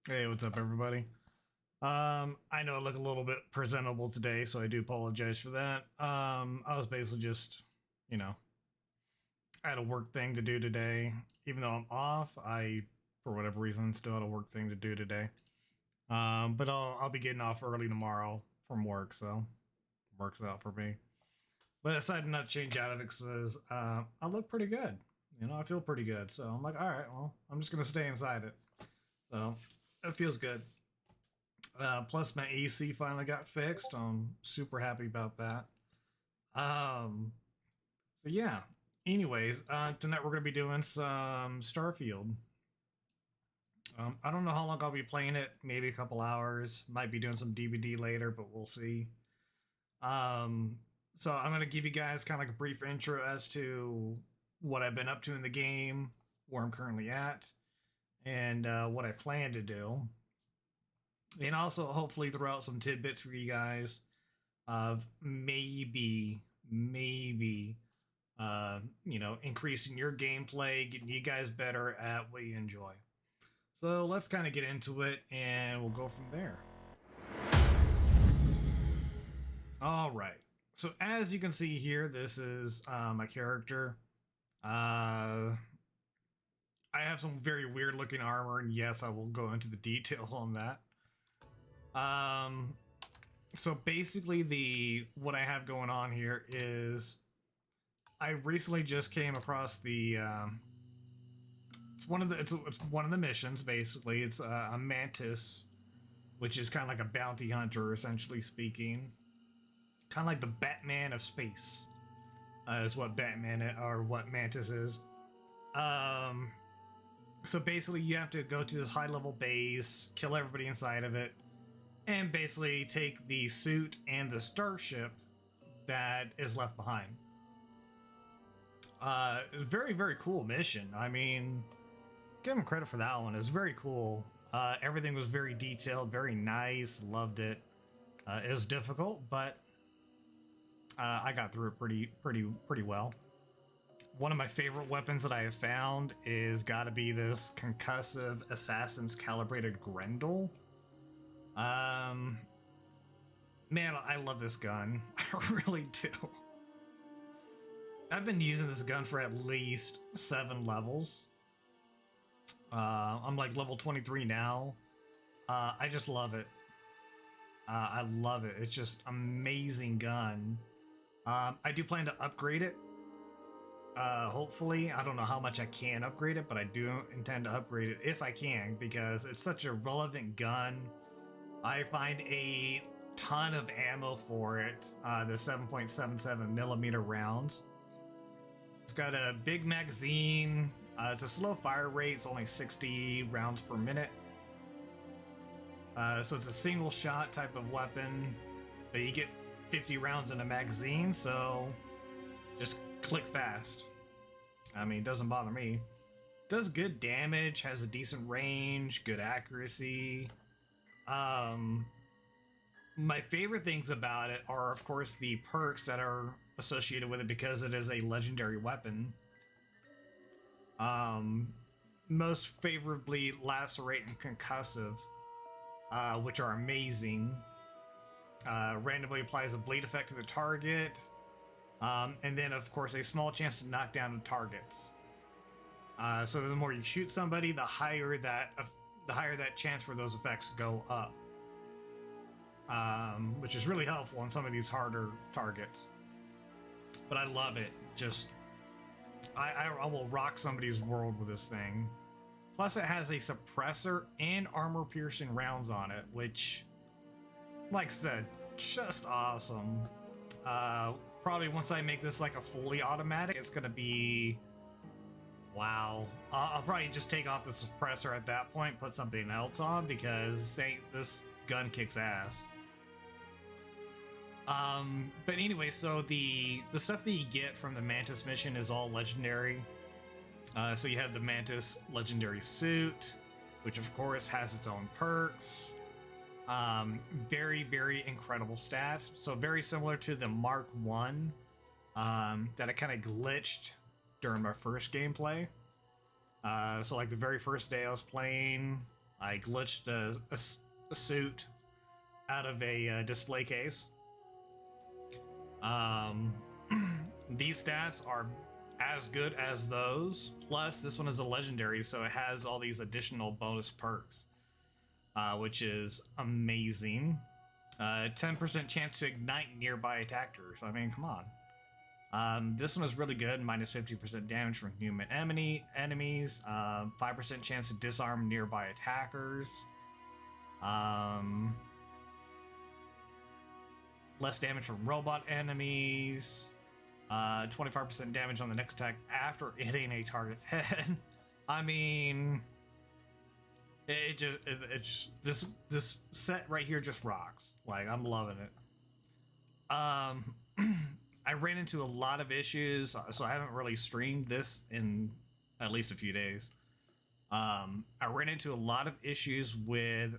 Hey, what's up, everybody? I know I look a little bit presentable today, so I do apologize for that. I was basically just, you know, I had a work thing to do today. Even though I'm off, I, for whatever reason, still had a work thing to do today. But I'll be getting off early tomorrow from work, so works out for me. But I decided not to change out of it because I look pretty good. I feel pretty good. So I'm like, all right, well, I'm just gonna stay inside it. So it feels good. Plus, my AC finally got fixed. I'm super happy about that. Um, so yeah. Anyways, tonight we're gonna be doing some Starfield. I don't know how long I'll be playing it. Maybe a couple hours. Might be doing some DVD later, but we'll see. Um, so I'm gonna give you guys kind of like a brief intro as to what I've been up to in the game, where I'm currently at, and what I plan to do. And also hopefully throw out some tidbits for you guys of maybe increasing your gameplay, getting you guys better at what you enjoy. So let's kind of get into it and we'll go from there. All right, so as you can see here, this is my character. I have some very weird looking armor, and yes, I will go into the details on that. um so basically, the what I have going on here is I recently just came across the it's one of the missions. Basically, it's a mantis, which is kind of like a bounty hunter, essentially speaking, kind of like the Batman of space. Is what Batman or what Mantis is. Um, so basically, you have to go to this high level base, kill everybody inside of it, and basically take the suit and the starship that is left behind. Very, very cool mission. I mean, give him credit for that one. It was very cool. Everything was very detailed, very nice. Loved it. It was difficult, but I got through it pretty well. One of my favorite weapons that I have found is got to be this concussive assassin's calibrated Grendel. Um, Man, I love this gun. I really do. I've been using this gun for at least 7 levels. I'm like level 23 now. I just love it. I love it. It's just amazing gun. I do plan to upgrade it. Hopefully, I don't know how much I can upgrade it, but I do intend to upgrade it if I can because it's such a relevant gun. I find a ton of ammo for it. The 7.77 millimeter rounds. It's got a big magazine. It's a slow fire rate. It's only 60 rounds per minute. So it's a single shot type of weapon, but you get 50 rounds in a magazine, so just click fast. I mean, it doesn't bother me. Does good damage, has a decent range, good accuracy. My favorite things about it are, of course, the perks that are associated with it because it is a legendary weapon. Most favorably, lacerate and concussive, which are amazing. Randomly applies a bleed effect to the target, and then, of course, a small chance to knock down a target. So the more you shoot somebody, the higher that chance for those effects go up. Which is really helpful on some of these harder targets. But I love it. Just, I will rock somebody's world with this thing. Plus, it has a suppressor and armor-piercing rounds on it, which, like I said, just awesome. Probably once I make this like a fully automatic, it's gonna be wow. I'll probably just take off the suppressor at that point, put something else on because this gun kicks ass. But anyway, so the stuff that you get from the Mantis mission is all legendary. So you have the Mantis legendary suit, which of course has its own perks. Very, very incredible stats. So very similar to the Mark 1 that I kind of glitched during my first gameplay. So like the very first day I was playing, I glitched a suit out of a display case. These stats are as good as those. Plus, this one is a legendary, so it has all these additional bonus perks, which is amazing. 10% chance to ignite nearby attackers. I mean, come on. This one is really good. Minus 50% damage from human enemies. 5% chance to disarm nearby attackers. Less damage from robot enemies. 25% damage on the next attack after hitting a target's head. I mean, it's just this set right here just rocks. Like, I'm loving it. I ran into a lot of issues, so I haven't really streamed this in at least a few days. I ran into a lot of issues with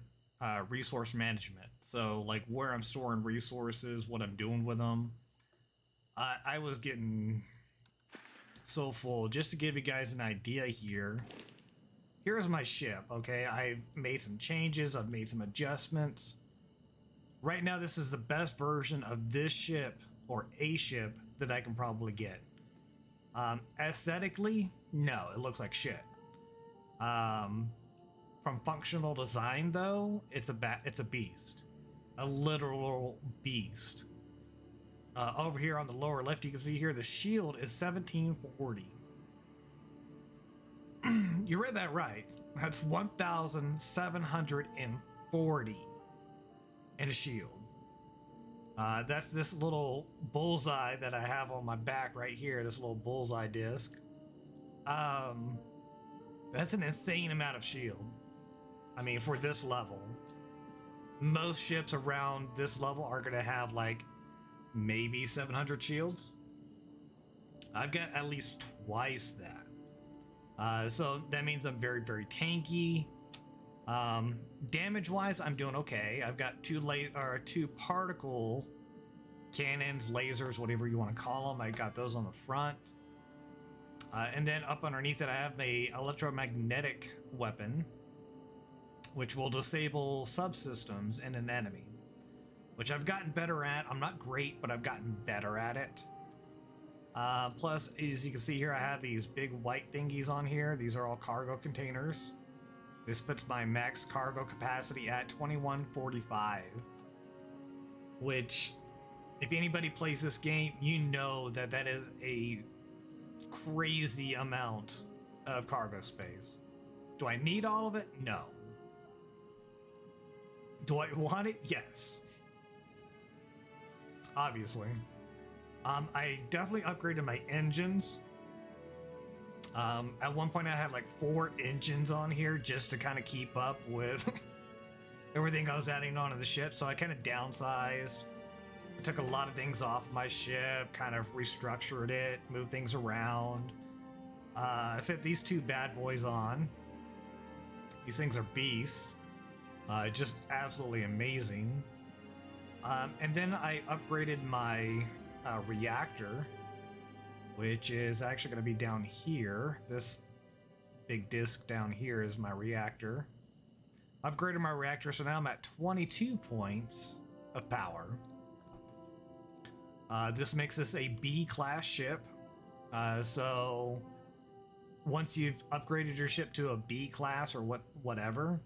resource management. So, like, where I'm storing resources, what I'm doing with them. I was getting so full. Just to give you guys an idea here, here's my ship, okay? I've made some changes, I've made some adjustments. Right now, this is the best version of this ship, or a ship, that I can probably get. Aesthetically, no, it looks like shit. From functional design, though, it's a beast. A literal beast. Over here on the lower left, you can see here the shield is 1740. You read that right. That's 1,740 in a shield. That's this little bullseye that I have on my back right here, this little bullseye disc. That's an insane amount of shield. I mean, for this level. Most ships around this level are going to have like maybe 700 shields. I've got at least twice that. So that means I'm very, very tanky. Damage wise, I'm doing okay. I've got two particle cannons, lasers, whatever you want to call them. I got those on the front. And then up underneath it, I have a electromagnetic weapon, which will disable subsystems in an enemy, which I've gotten better at. I'm not great, but I've gotten better at it. Plus, as you can see here, I have these big white thingies on here. These are all cargo containers. This puts my max cargo capacity at 2145, which, if anybody plays this game, you know that that is a crazy amount of cargo space. Do I need all of it? No. Do I want it? Yes. Obviously. I definitely upgraded my engines. At one point I had like 4 engines on here just to kind of keep up with everything I was adding onto the ship, so I kind of downsized. I took a lot of things off my ship, kind of restructured it, moved things around. I fit these 2 bad boys on. These things are beasts. Just absolutely amazing. And then I upgraded my reactor, which is actually going to be down here. This big disc down here is my reactor. Upgraded my reactor, so now I'm at 22 points of power. This makes this a B-class ship. So once you've upgraded your ship to a B-class or whatever,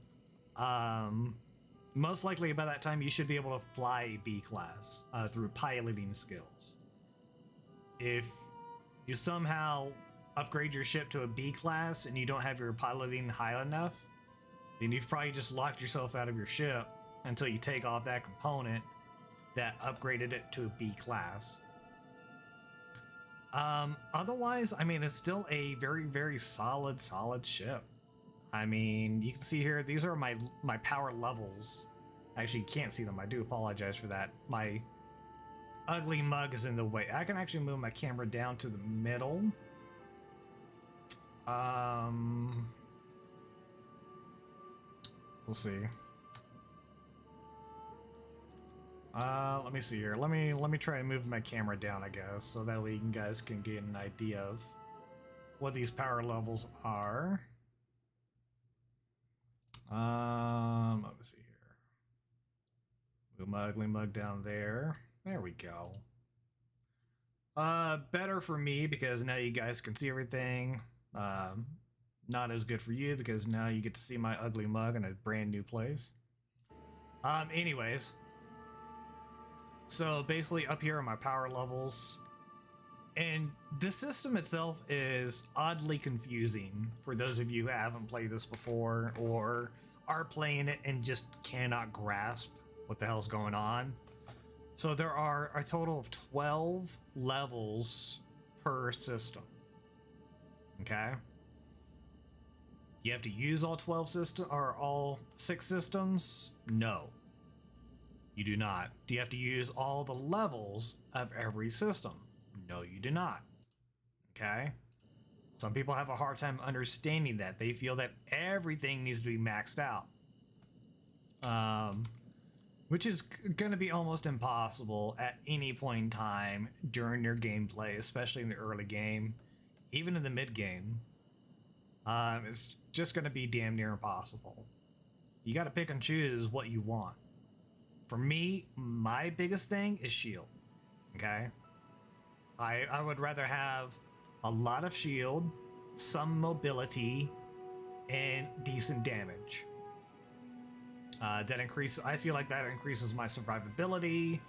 most likely by that time you should be able to fly a B-class through piloting skills. If you somehow upgrade your ship to a B-class and you don't have your piloting high enough, then you've probably just locked yourself out of your ship until you take off that component that upgraded it to a B-class. Otherwise, I mean, it's still a very, very solid ship. I mean, you can see here, these are my power levels. Actually, you can't see them. I do apologize for that. My ugly mug is in the way. I can actually move my camera down to the middle. We'll see. Let me see here. Let me try and move my camera down, I guess, so that way you guys can get an idea of what these power levels are. my ugly mug down there. There we go. Better for me because now you guys can see everything. Not as good for you because now you get to see my ugly mug in a brand new place. Anyways. So basically up here are my power levels. And the system itself is oddly confusing for those of you who haven't played this before or are playing it and just cannot grasp what the hell's going on. So there are a total of 12 levels per system. Okay? You have to use all 12 systems or all 6 systems? No. You do not. Do you have to use all the levels of every system? No, you do not. Okay? Some people have a hard time understanding that. They feel that everything needs to be maxed out. Which is going to be almost impossible at any point in time during your gameplay, especially in the early game, even in the mid game. It's just going to be damn near impossible. You got to pick and choose what you want. For me, my biggest thing is shield. Okay? I would rather have a lot of shield, some mobility, and decent damage. I feel like that increases my survivability,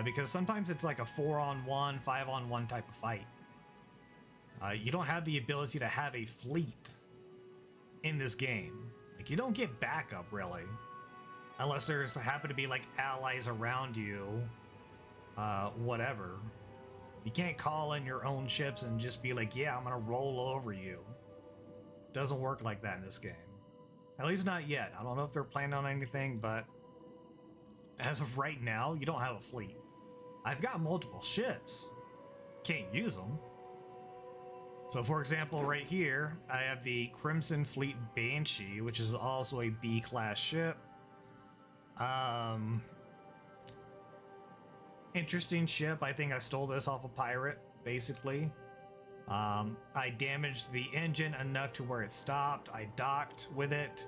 because sometimes it's like a 4-on-1, 5-on-1 type of fight. You don't have the ability to have a fleet in this game. Like, you don't get backup, really. Unless there's happen to be, like, allies around you. Whatever. You can't call in your own ships and just be like, yeah, I'm gonna roll over you. Doesn't work like that in this game. At least not yet. I don't know if they're planning on anything, but as of right now, you don't have a fleet. I've got multiple ships. Can't use them. So for example, right here, I have the Crimson Fleet Banshee, which is also a B-class ship. Interesting ship. I think I stole this off a pirate, basically. I damaged the engine enough to where it stopped. I docked with it,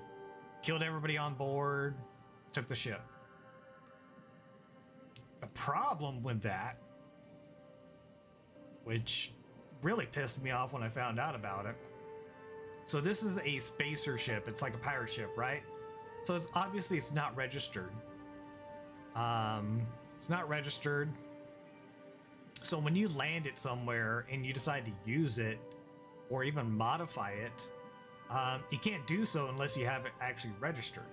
killed everybody on board, took the ship. The problem with that, which really pissed me off when I found out about it. So this is a spacer ship. It's like a pirate ship, right? So it's obviously it's not registered. It's not registered. So when you land it somewhere and you decide to use it or even modify it, you can't do so unless you have it actually registered.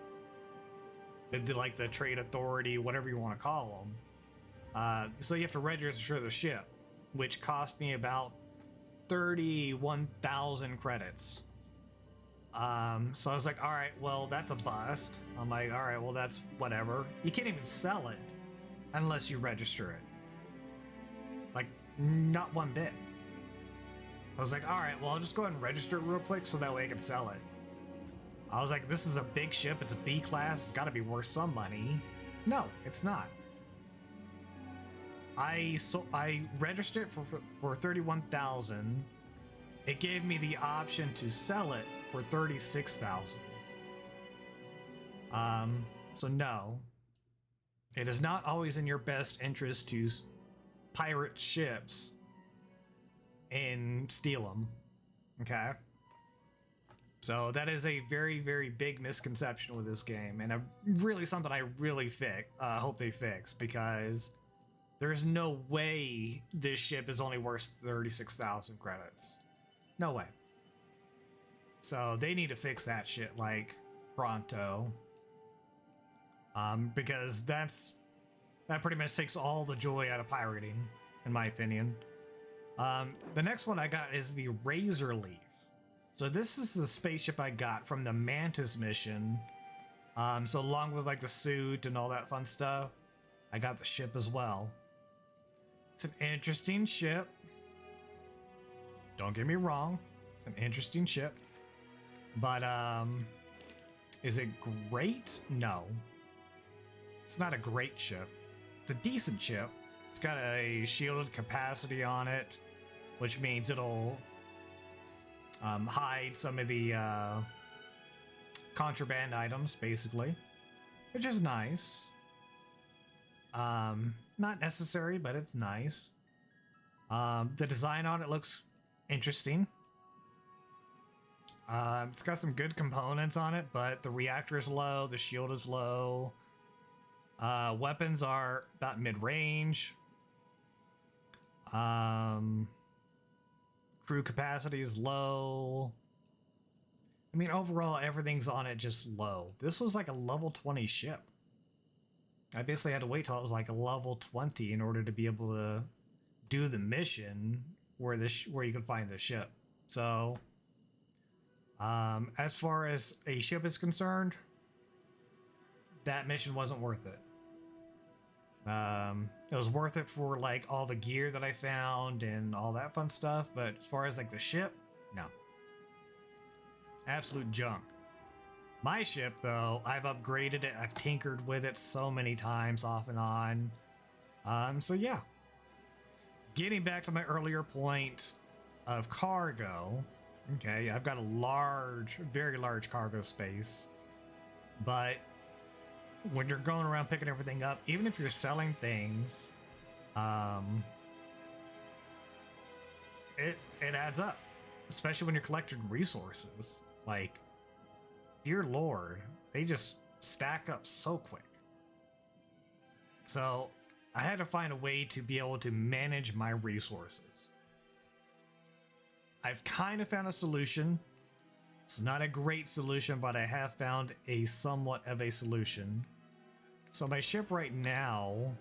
Like the trade authority, whatever you want to call them. So you have to register the ship, which cost me about 31,000 credits. So I was like, all right, well, that's a bust. I'm like, all right, well, that's whatever. You can't even sell it unless you register it. Like, not one bit. I was like, all right, well, I'll just go ahead and register it real quick so that way I can sell it. I was like, this is a big ship. It's a B class. It's got to be worth some money. No, it's not. I registered it for 31,000. It gave me the option to sell it for 36,000. So no, it is not always in your best interest to pirate ships and steal them. Okay. So that is a very, very big misconception with this game, and really something I really hope they fix, because there's no way this ship is only worth 36,000 credits. No way. So they need to fix that shit like pronto. Because that pretty much takes all the joy out of pirating, in my opinion. The next one I got is the Razor Leaf. So this is the spaceship I got from the Mantis mission. So along with like the suit and all that fun stuff, I got the ship as well. It's an interesting ship. Don't get me wrong. It's an interesting ship. But, is it great? No. It's not a great ship. It's a decent ship. It's got a shielded capacity on it, which means it'll hide some of the contraband items, basically, which is nice. Not necessary, but it's nice. The design on it looks interesting. It's got some good components on it, but the reactor is low, the shield is low. Weapons are about mid-range. Crew capacity is low. I mean, overall, everything's on it just low. This was like a level 20 ship. I basically had to wait till it was like a level 20 in order to be able to do the mission where where you can find the ship. So, as far as a ship is concerned, that mission wasn't worth it. It was worth it for like all the gear that I found and all that fun stuff, but as far as like the ship, no. Absolute junk. My ship, though, I've upgraded it. I've tinkered with it so many times off and on. So yeah. Getting back to my earlier point of cargo. Okay, I've got a large, very large cargo space. But when you're going around picking everything up, even if you're selling things, it adds up. Especially when you're collecting resources. Like, dear Lord, they just stack up so quick. So I had to find a way to be able to manage my resources. I've kind of found a solution. It's not a great solution, but I have found a somewhat of a solution. So my ship right now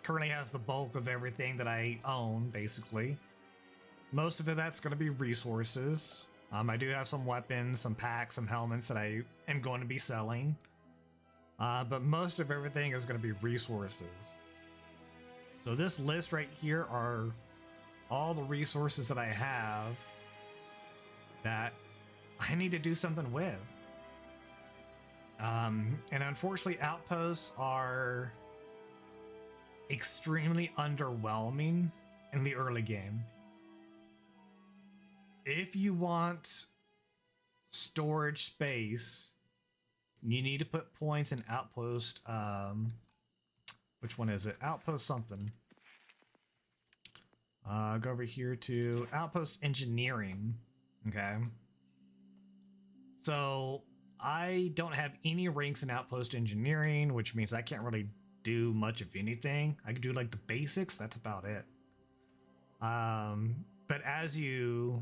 currently has the bulk of everything that I own, basically. Most of it, that's going to be resources. I do have some weapons, some packs, some helmets that I am going to be selling. But most of everything is going to be resources. So this list right here are all the resources that I have that I need to do something with. And unfortunately, outposts are extremely underwhelming in the early game. If you want storage space, you need to put points in outpost. Which one is it? Outpost something. Go over here to outpost engineering. Okay. So I don't have any ranks in outpost engineering, which means I can't really do much of anything. I can do like the basics. That's about it. But as you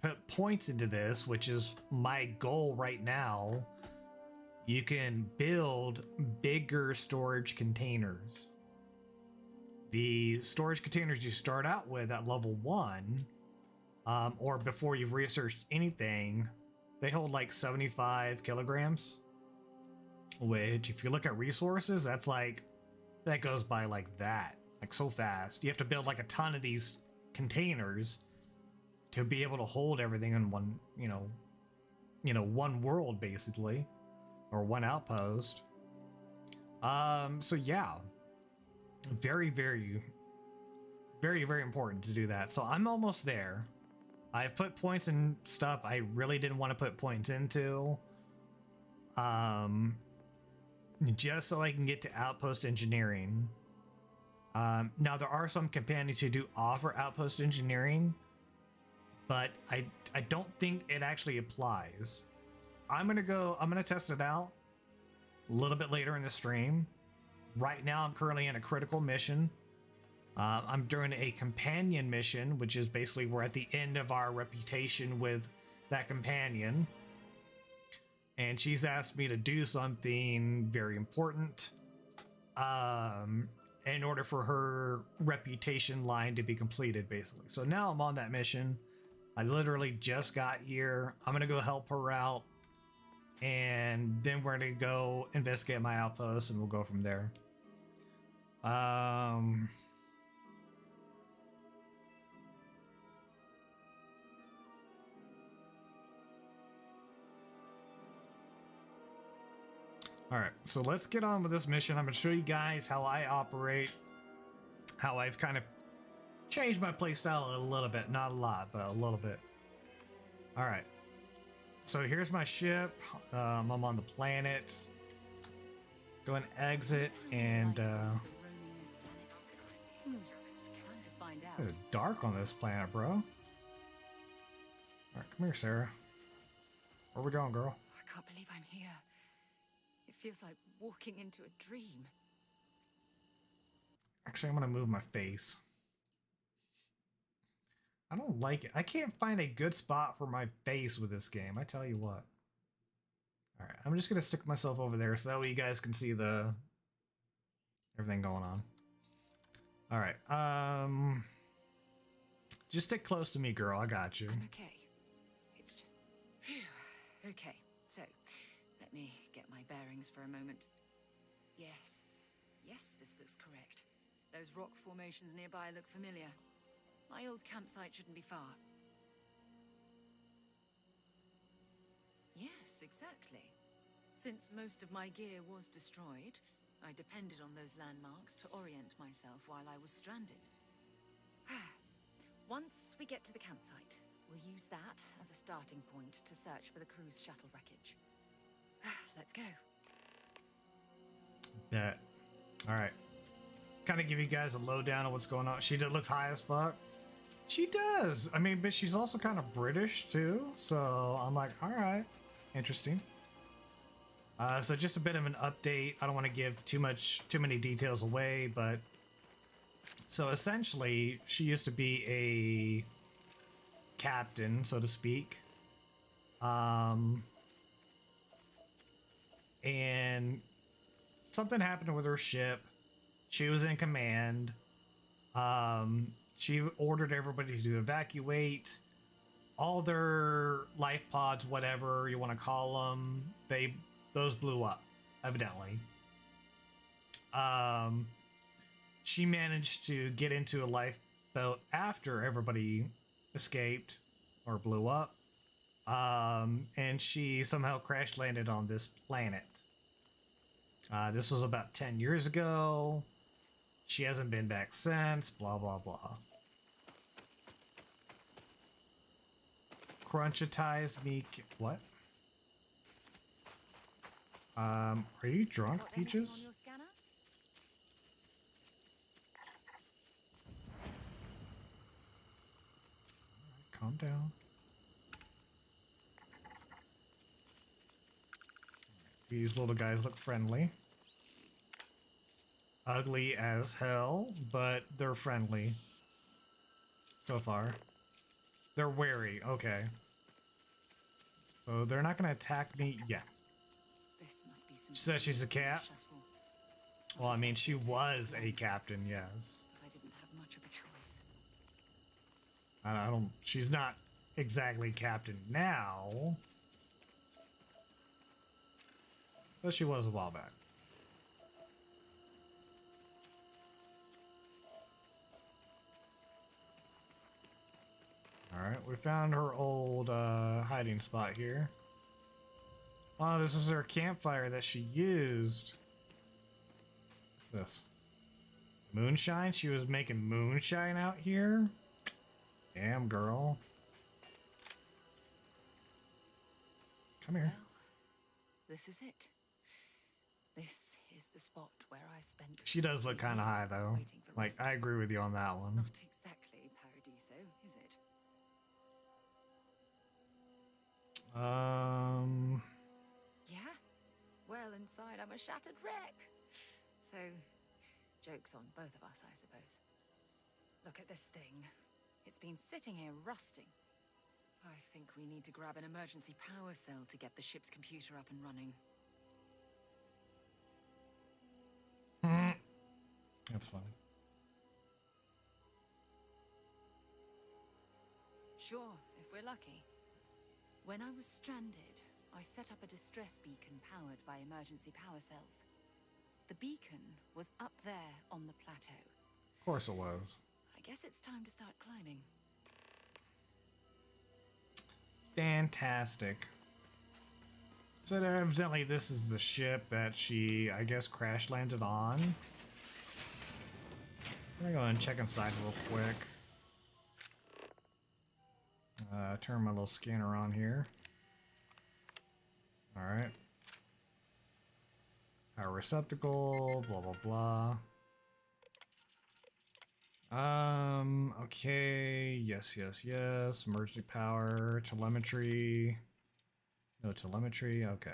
put points into this, which is my goal right now, you can build bigger storage containers. The storage containers you start out with at level 1, or before you've researched anything, they hold like 75 kilograms. Which, if you look at resources, that's like, that goes by like that, like so fast. You have to build like a ton of these containers to be able to hold everything in one, one world basically, or one outpost. So yeah, very, very, very, very important to do that. So I'm almost there. I've put points in stuff I really didn't want to put points into. Just so I can get to outpost engineering. Now there are some companions who do offer outpost engineering, but I don't think it actually applies. I'm gonna test it out a little bit later in the stream. Right now I'm currently in a critical mission. I'm doing a companion mission, which is basically we're at the end of our reputation with that companion. And she's asked me to do something very important in order for her reputation line to be completed, basically. So now I'm on that mission. I literally just got here. I'm going to go help her out. And then we're going to go investigate my outpost and we'll go from there. All right, so let's get on with this mission. I'm going to show you guys how I operate, how I've kind of changed my playstyle a little bit. Not a lot, but a little bit. All right, so here's my ship. I'm on the planet. Go and exit and it's dark on this planet, bro. All right, come here, Sarah. Where we going, girl? I can't believe I'm here. It feels like walking into a dream. Actually, I'm gonna move my face. I don't like it. I can't find a good spot for my face with this game. I tell you what. All right, I'm just gonna stick myself over there so that way you guys can see the everything going on. All right, just stick close to me, girl. I got you. I'm okay. It's just... Phew. Okay, so let me get my bearings for a moment. Yes, this looks correct. Those rock formations nearby look familiar. My old campsite shouldn't be far. Yes, exactly. Since most of my gear was destroyed, I depended on those landmarks to orient myself while I was stranded. Once we get to the campsite, we'll use that as a starting point to search for the cruise shuttle wreckage. Let's go. Yeah. All right. Kind of give you guys a lowdown on what's going on. She looks high as fuck. She does. I mean, but she's also kind of British too. So I'm like, all right, interesting. So just a bit of an update. I don't want to give too many details away, but so essentially she used to be a captain, so to speak. And something happened with her ship. She was in command. She ordered everybody to evacuate. All their life pods, whatever you want to call them, those blew up, evidently. She managed to get into a lifeboat after everybody escaped or blew up. And she somehow crash landed on this planet. This was about 10 years ago. She hasn't been back since, blah, blah, blah. Crunchitize me. What? Are you drunk, Peaches? Calm down. These little guys look friendly. Ugly as hell, but they're friendly. So far. They're wary, okay. So they're not gonna attack me yet. This must be some She says she's a cat. shuttle. Well, I mean, she was a captain, yes. But I didn't have much of a choice. I don't, she's not exactly captain now. But she was a while back. Alright, we found her old hiding spot here. Oh, this is her campfire that she used. What's this? Moonshine? She was making moonshine out here? Damn, girl. Come here. Well, this is it. This is the spot where I spent... She does look kind of high, though. waiting for Like, rescue. I agree with you on that one. Not exactly Paradiso, is it? Yeah? Well, inside I'm a shattered wreck. So, joke's on both of us, I suppose. Look at this thing. It's been sitting here rusting. I think we need to grab an emergency power cell to get the ship's computer up and running. That's funny. Sure, if we're lucky. When I was stranded, I set up a distress beacon powered by emergency power cells. The beacon was up there on the plateau. Of course it was. I guess it's time to start climbing. Fantastic. So evidently this is the ship that she, I guess, crash landed on. I'm gonna go and check inside real quick. Turn my little scanner on here. Alright. Power receptacle, blah, blah, blah. Okay. Yes, yes, yes. Emergency power, telemetry. No telemetry. Okay.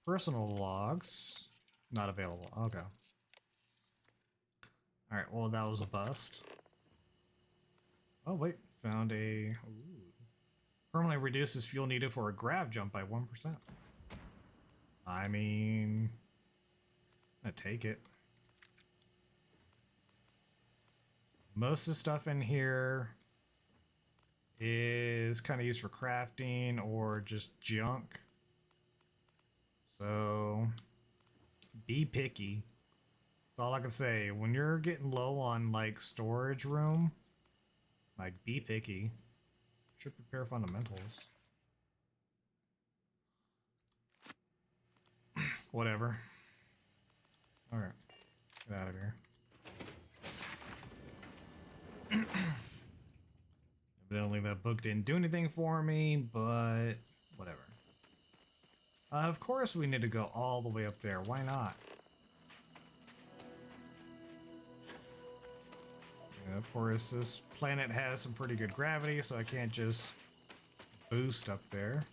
Personal logs. Not available. Okay. Alright, well, that was a bust. Oh, wait. Found a... Ooh. Permanently reduces fuel needed for a grav jump by 1%. I mean... I'm gonna take it. Most of the stuff in here is kind of used for crafting or just junk. So... be picky. That's all I can say. When you're getting low on, like, storage room, like, be picky. Should prepare fundamentals. Whatever. Alright. Get out of here. Evidently that book didn't do anything for me, but whatever. Of course we need to go all the way up there. Why not? And of course, this planet has some pretty good gravity, so I can't just boost up there.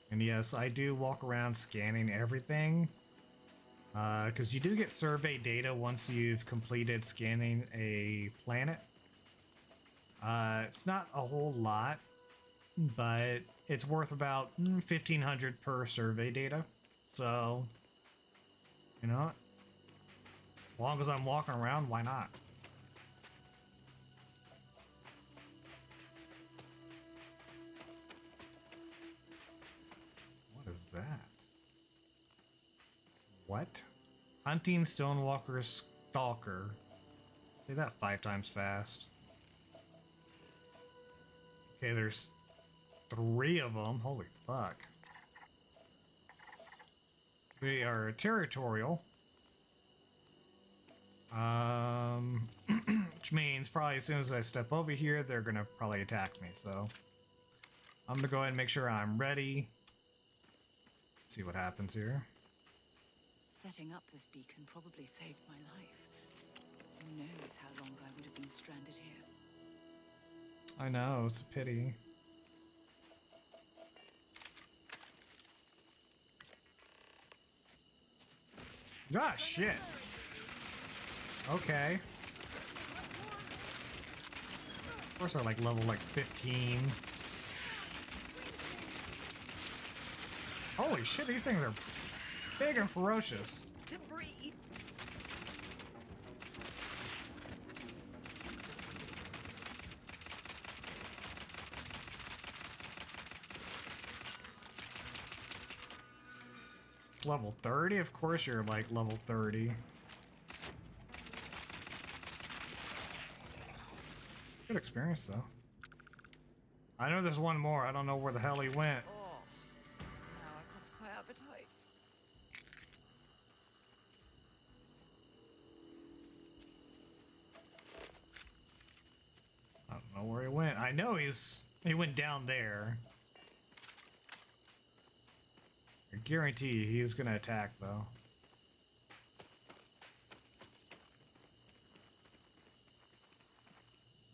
And yes, I do walk around scanning everything. Because you do get survey data once you've completed scanning a planet. It's not a whole lot, but it's worth about 1,500 per survey data. So, you know, as long as I'm walking around, why not? What is that? What? Hunting Stonewalker Stalker. Say that 5 times fast. Okay, there's 3 of them. Holy fuck. They are territorial. Which means probably as soon as I step over here, they're gonna probably attack me, so I'm gonna go ahead and make sure I'm ready. See what happens here. Setting up this beacon probably saved my life. Who knows how long I would have been stranded here. I know, it's a pity. Ah, shit. Okay. Of course, they're like level like 15. Holy shit, these things are big and ferocious. Debris. Level 30? Of course you're like level 30. Good experience though. I know there's one more. I don't know where the hell he went. Oh, now I've lost my appetite. I don't know where he went. I know he went down there. I guarantee he's gonna attack though.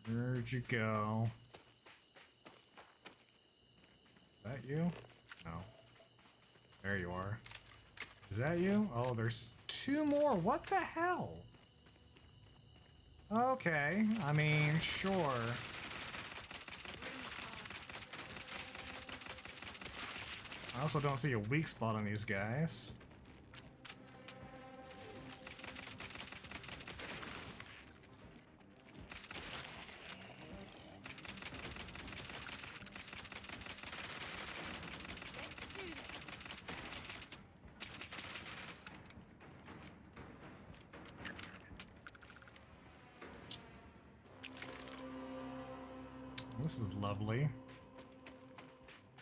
Where'd you go? Is that you? No. There you are. Is that you? Oh, there's 2 more. What the hell? Okay, I mean, sure. I also don't see a weak spot on these guys. This is lovely.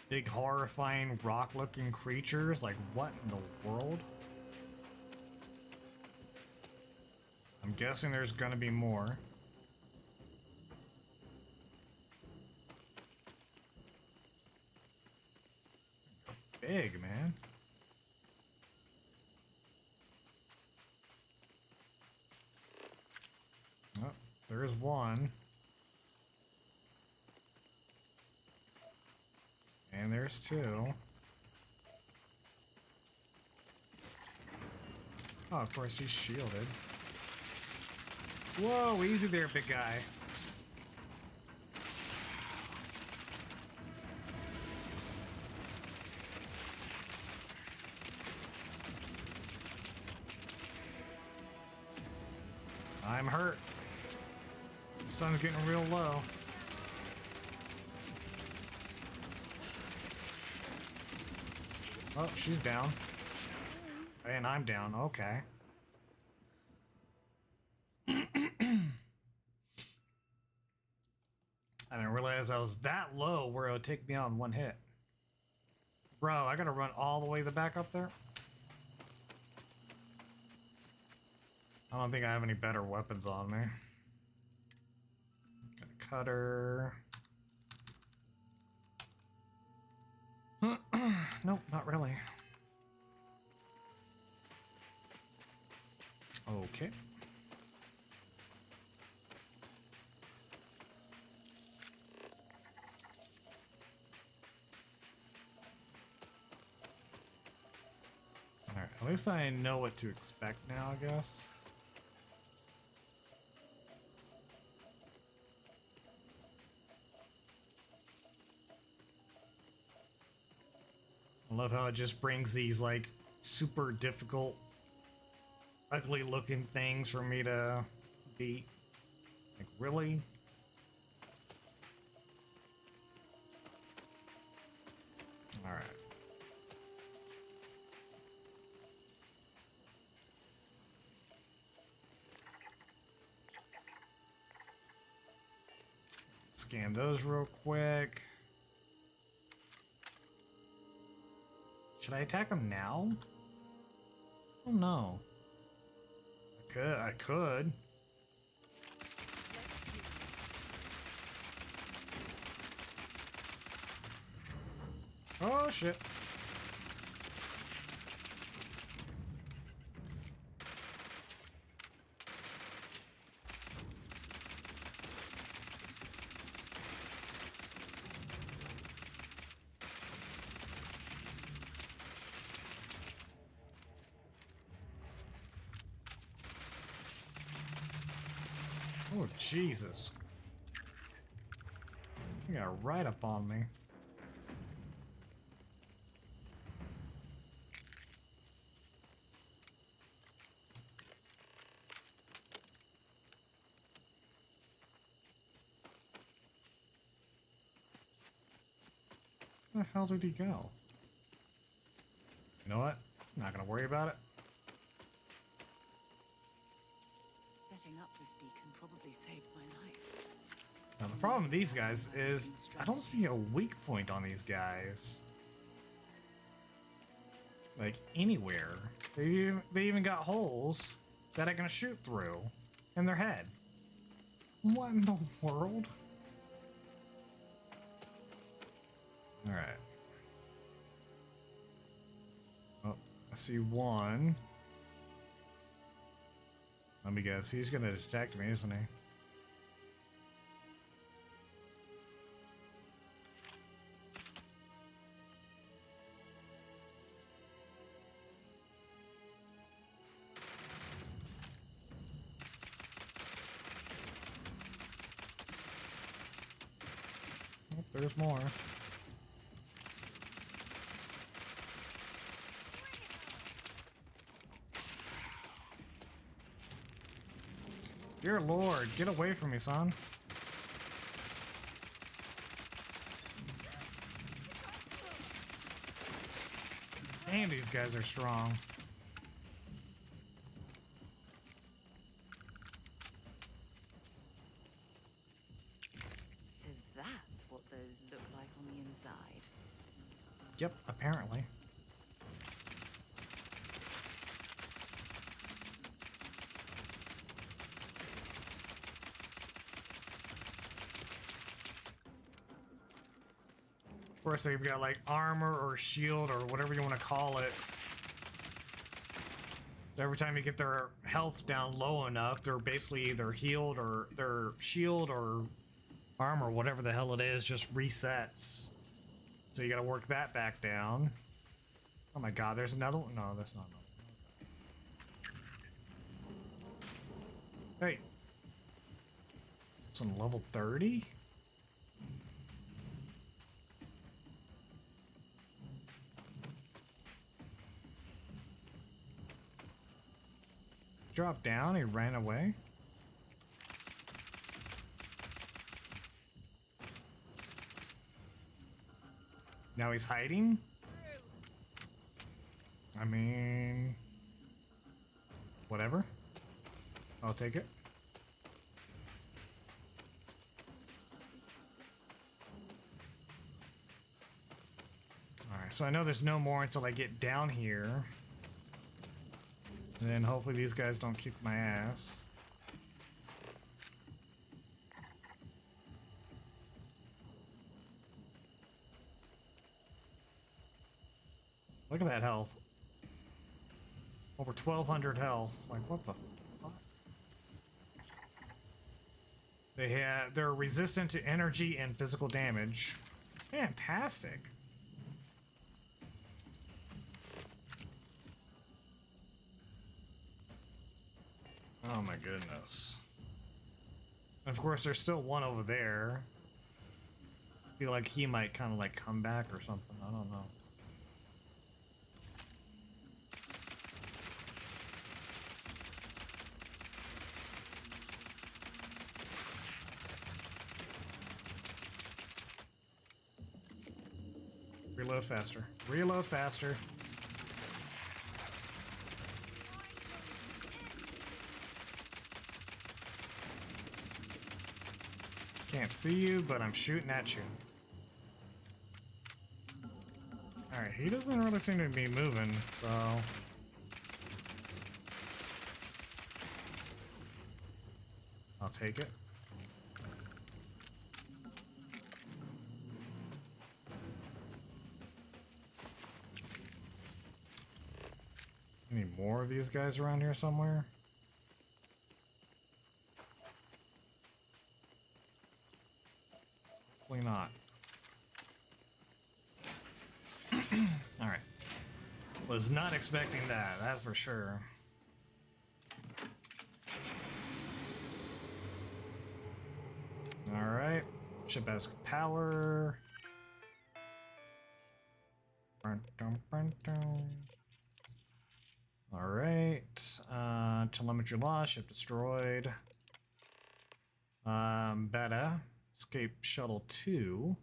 Big horrifying rock-looking creatures. Like, what in the world? I'm guessing there's gonna be more. big, man. Oh, there's one. And there's two. Oh, of course, he's shielded. Whoa, easy there, big guy. I'm hurt. The sun's getting real low. Oh, she's down. And I'm down. Okay. I didn't realize I was that low where it would take me out in one hit. Bro, I gotta run all the way the back up there? I don't think I have any better weapons on me. Got a cutter. Nope, not really. Okay. Alright, at least I know what to expect now, I guess. I love how it just brings these, like, super difficult, ugly looking things for me to beat. Like, really? Alright. Scan those real quick. Should I attack him now? Oh no. I could. Oh shit. Oh, Jesus. You got right up on me. Where the hell did he go? You know what? I'm not gonna worry about it. Setting up this beacon probably saved my life. Now the problem with these guys is I don't see a weak point on these guys. Like anywhere. They even got holes that I can shoot through in their head. What in the world? Alright. Oh, I see one. Let me guess, he's gonna detect me, isn't he? Oh, there's more. Dear Lord, get away from me, son. Damn, these guys are strong. So that's what those look like on the inside. Yep, apparently. Of course, they've got like armor or shield or whatever you want to call it. So every time you get their health down low enough, they're basically either healed or their shield or armor, whatever the hell it is, just resets. So you gotta work that back down. Oh my god, there's another one? No, that's not another. Hey. It's on level 30? Dropped down, he ran away. Now he's hiding? I mean... whatever. I'll take it. Alright, so I know there's no more until I get down here. And then hopefully these guys don't kick my ass. Look at that health. Over 1,200 health. Like, what the fuck? They're resistant to energy and physical damage. Fantastic. Oh my goodness. And of course, there's still one over there. I feel like he might kind of like come back or something. I don't know. Reload faster. Reload faster. Can't see you, but I'm shooting at you. Alright, he doesn't really seem to be moving, so... I'll take it. Any more of these guys around here somewhere? Hopefully not. Alright. Was not expecting that, that's for sure. Alright. Ship has power. Alright. Telemetry lost, ship destroyed. Beta. Escape shuttle 2.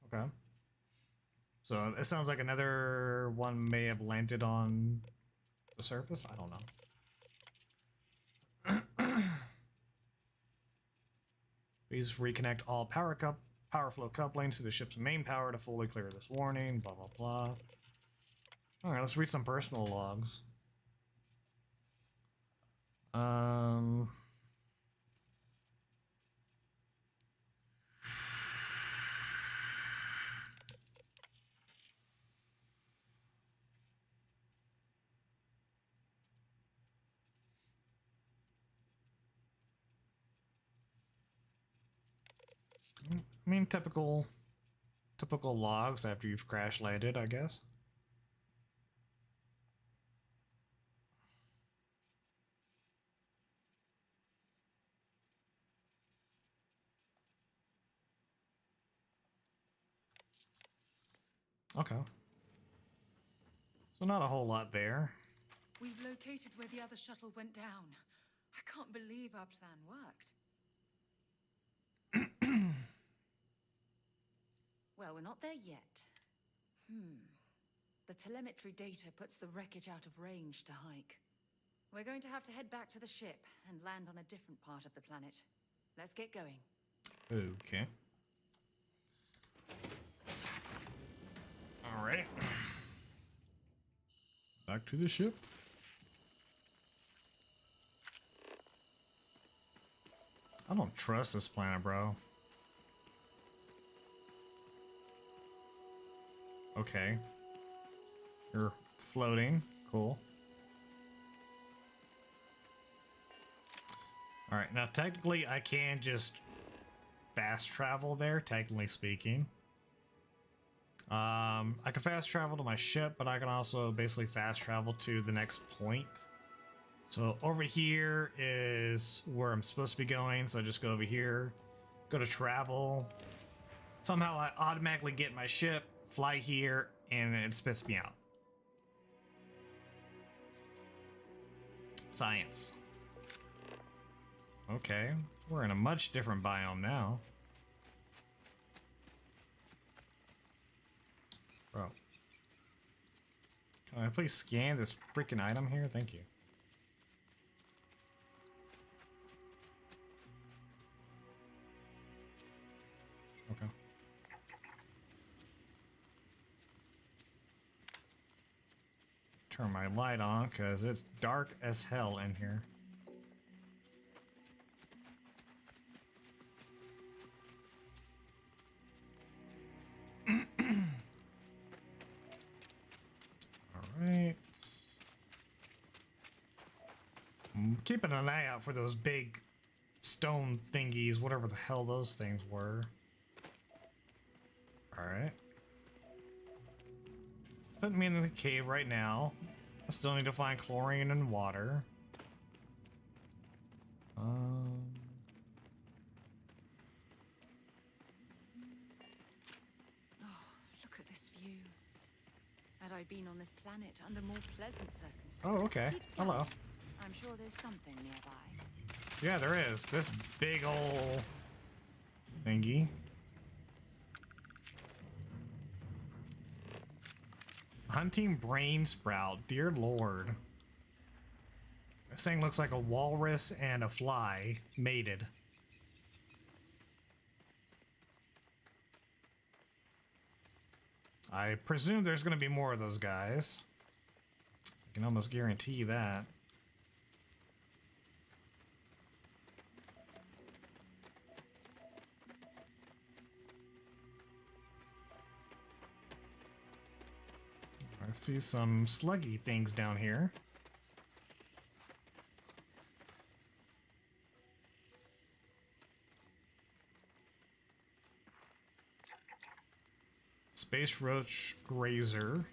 Okay. So it sounds like another one may have landed on the surface. I don't know. Please reconnect all power flow couplings to the ship's main power to fully clear this warning. Blah blah blah. All right, let's read some personal logs. I mean, typical logs after you've crash landed, I guess. Okay. So not a whole lot there. We've located where the other shuttle went down. I can't believe our plan worked. Well, we're not there yet. The telemetry data puts the wreckage out of range to hike. We're going to have to head back to the ship and land on a different part of the planet. Let's get going. Okay. All right. Back to the ship. I don't trust this planet, bro. Okay. You're floating. Cool. Alright, now technically I can just fast travel there, technically speaking. I can fast travel to my ship, but I can also basically fast travel to the next point. So over here is where I'm supposed to be going, so I just go over here, go to travel. Somehow I automatically get my ship, fly here, and it spits me out. Science. Okay, we're in a much different biome now. Bro. Can I please scan this freaking item here? Thank you. Okay. Turn my light on because it's dark as hell in here. Alright. I'm keeping an eye out for those big stone thingies, whatever the hell those things were. Alright. Put me in the cave right now. I still need to find chlorine and water. Oh, look at this view. Had I been on this planet under more pleasant circumstances. Oh, okay. Keep scanning. Hello. I'm sure there's something nearby. Yeah, there is. This big ol' thingy. Hunting brain sprout. Dear Lord. This thing looks like a walrus and a fly mated. I presume there's going to be more of those guys. I can almost guarantee that. I see some sluggy things down here. Space roach grazer.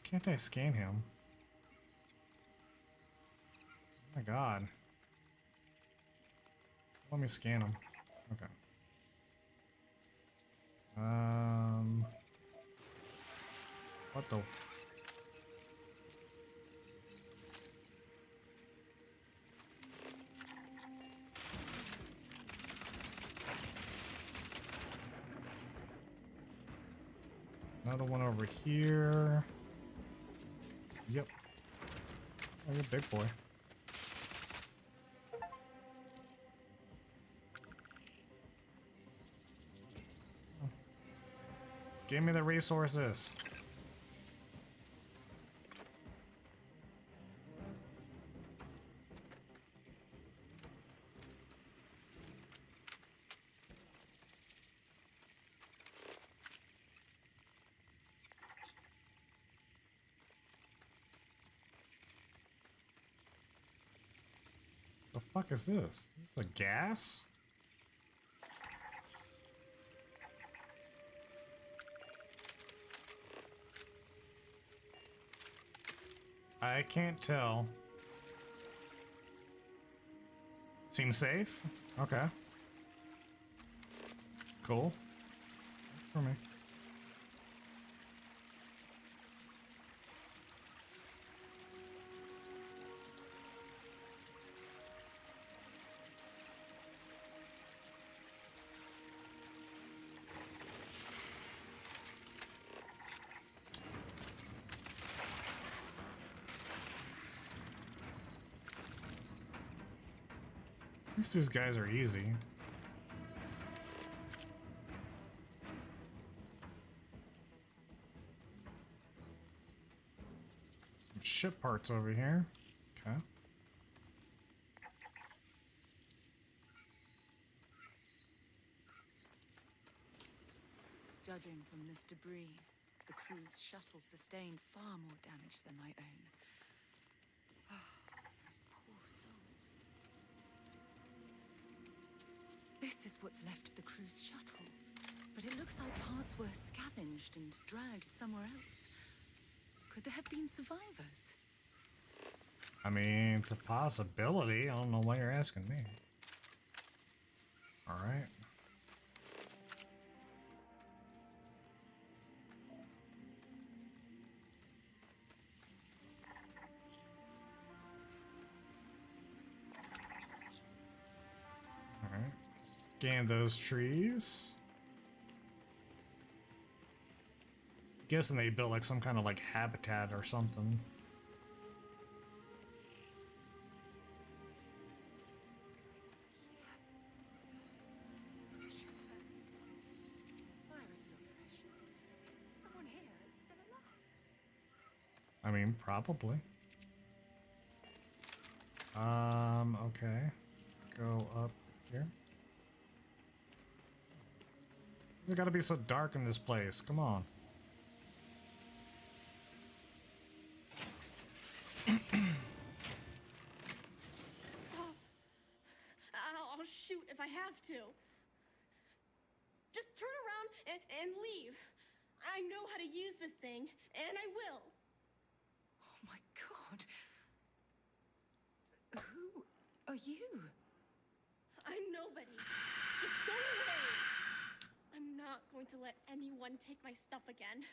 Can't I scan him? Oh my god. Let me scan him. Okay. What the? Another one over here. Yep. Oh, you're a big boy. Give me the resources. The fuck is this? Is this a gas? I can't tell. Seems safe? Okay. Cool. For me. At least these guys are easy. Some ship parts over here. Okay. Judging from this debris, the crew's shuttle sustained far more damage than my own. Those poor souls. This is what's left of the crew's shuttle. But it looks like parts were scavenged and dragged somewhere else. Could there have been survivors? I mean, it's a possibility. I don't know why you're asking me. All right. All right. Scan those trees. Guessing they built like some kind of like habitat or something. Fire is still fresh. Is there someone here that's still alive? I mean, probably. Okay. Go up here. It's gotta be so dark in this place. Come on. I'll shoot if I have to. Just turn around and leave. I know how to use this thing, and I will. Oh my god. Who are you? I'm nobody. Just go away. I'm not going to let anyone take my stuff again.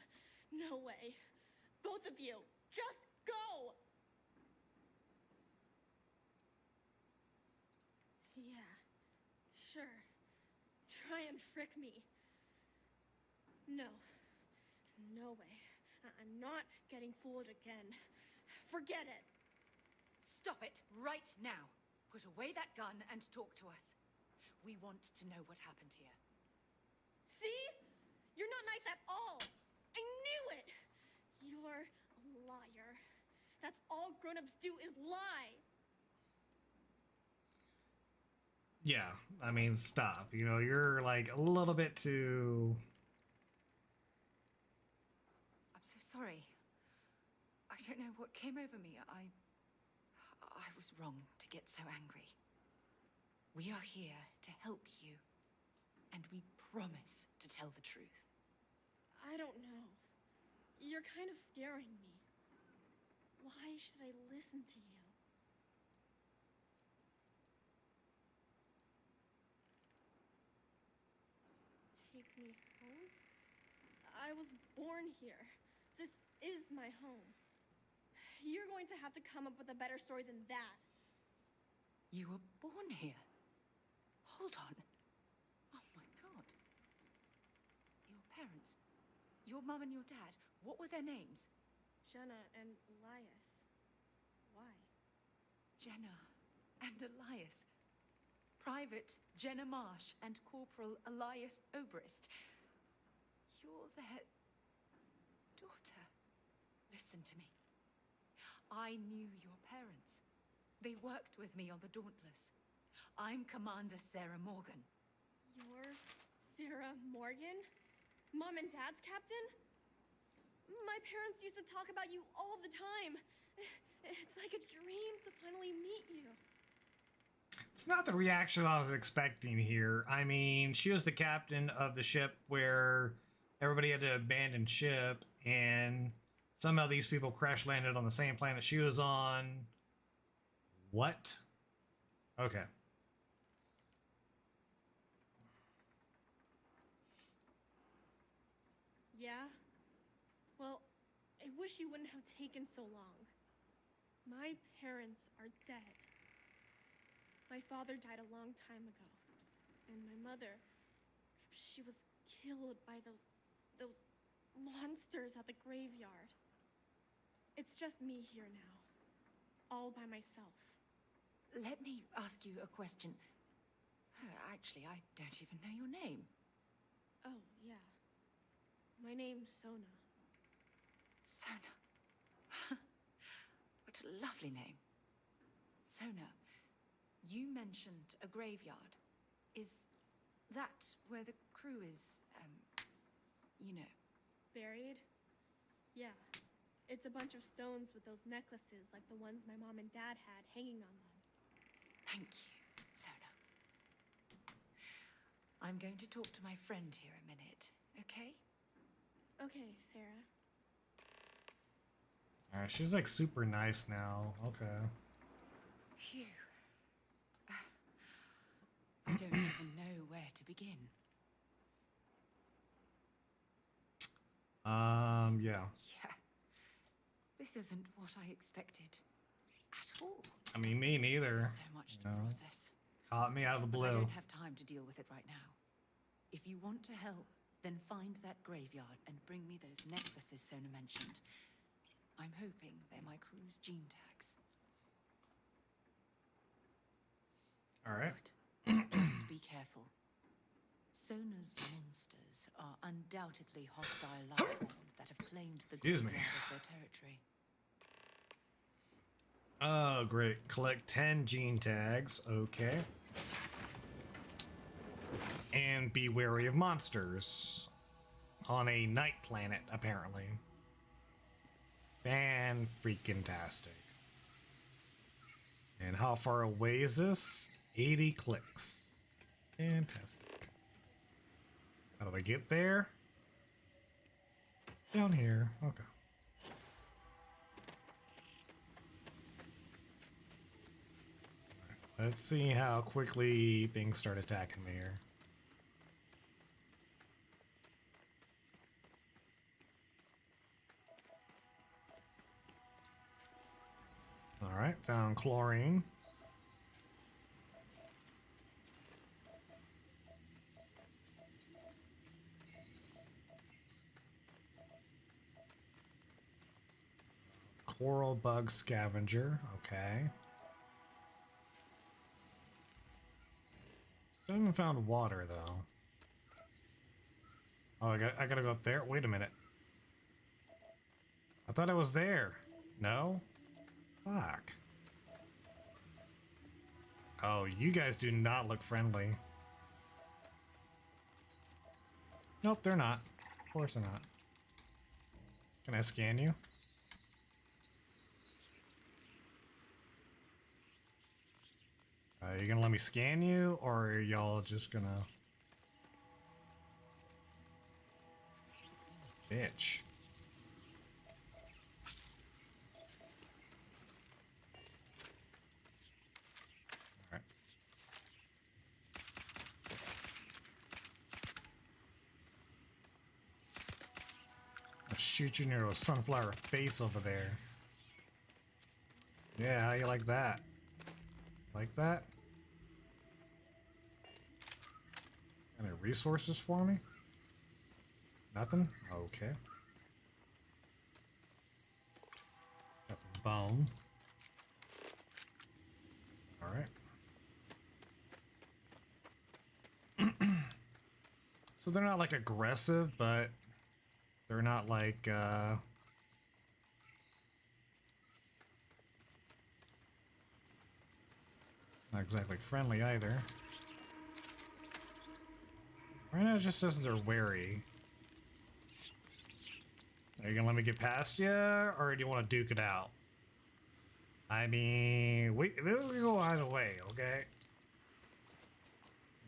No way. Both of you, just go! Yeah, sure. Try and trick me. No. No way. I'm not getting fooled again. Forget it. Stop it right now. Put away that gun and talk to us. We want to know what happened here. See? You're not nice at all. I knew it. You're a liar. That's all grown-ups do is lie. Yeah, I mean, stop. You know, you're like a little bit too... I'm so sorry. I don't know what came over me. I was wrong to get so angry. We are here to help you, and we promise to tell the truth. I don't know. You're kind of scaring me. Why should I listen to you? Take me home? I was born here. This is my home. You're going to have to come up with a better story than that. You were born here? Hold on. Oh my god. Your parents, your mum and your dad, what were their names? Jenna and Elias. Why? Jenna and Elias. Private Jenna Marsh and Corporal Elias Obrist. You're their daughter. Listen to me. I knew your parents. They worked with me on the Dauntless. I'm Commander Sarah Morgan. You're Sarah Morgan? Mom and Dad's captain? My parents used to talk about you all the time. It's like a dream to finally meet you. It's not the reaction I was expecting here. I mean, she was the captain of the ship where everybody had to abandon ship, and somehow these people crash landed on the same planet she was on. What? Okay. Yeah? Well, I wish you wouldn't have taken so long. My parents are dead. My father died a long time ago. And my mother, she was killed by those monsters at the graveyard. It's just me here now. All by myself. Let me ask you a question. Actually, I don't even know your name. Oh, yeah. My name's Sona. Sona. What a lovely name. Sona, you mentioned a graveyard. Is that where the crew is, You know. Buried? Yeah. It's a bunch of stones with those necklaces like the ones my mom and dad had hanging on them. Thank you, Sona. I'm going to talk to my friend here a minute, okay? Okay, Sarah. Alright, she's like super nice now. Okay. Phew. I don't even know where to begin. Yeah. Yeah. This isn't what I expected at all. I mean, me neither. There's so much to you know. process. Caught me out of the But I blue. don't have time to deal with it right now. If you want to help, then find that graveyard and bring me those necklaces Sona mentioned. I'm hoping they're my crew's gene tags. Alright. Good. Just be careful. Sona's monsters are undoubtedly hostile life forms that have claimed the Excuse me. graveyard as their territory. Oh, great. Collect 10 gene tags. Okay. And be wary of monsters. On a night planet, apparently. Fan-freaking-tastic. And how far away is this? 80 clicks. Fantastic. How do I get there? Down here. Okay. Let's see how quickly things start attacking me here. Alright, found chlorine. Coral bug scavenger, okay. Still haven't found water though. Oh, I gotta go up there. Wait a minute. I thought I was there. No? Fuck. Oh, you guys do not look friendly. Nope, they're not. Of course they're not. Can I scan you? You gonna let me scan you, or are y'all just gonna... Bitch. Alright. I'll shoot you near a sunflower face over there. Yeah, how you like that? Like that? Any resources for me? Nothing? Okay. Got some bone. Alright. So they're not like aggressive, but they're not like not exactly friendly either. Right now it just says they're wary. Are you gonna let me get past you, or do you want to duke it out? I mean, this is gonna go either way, okay?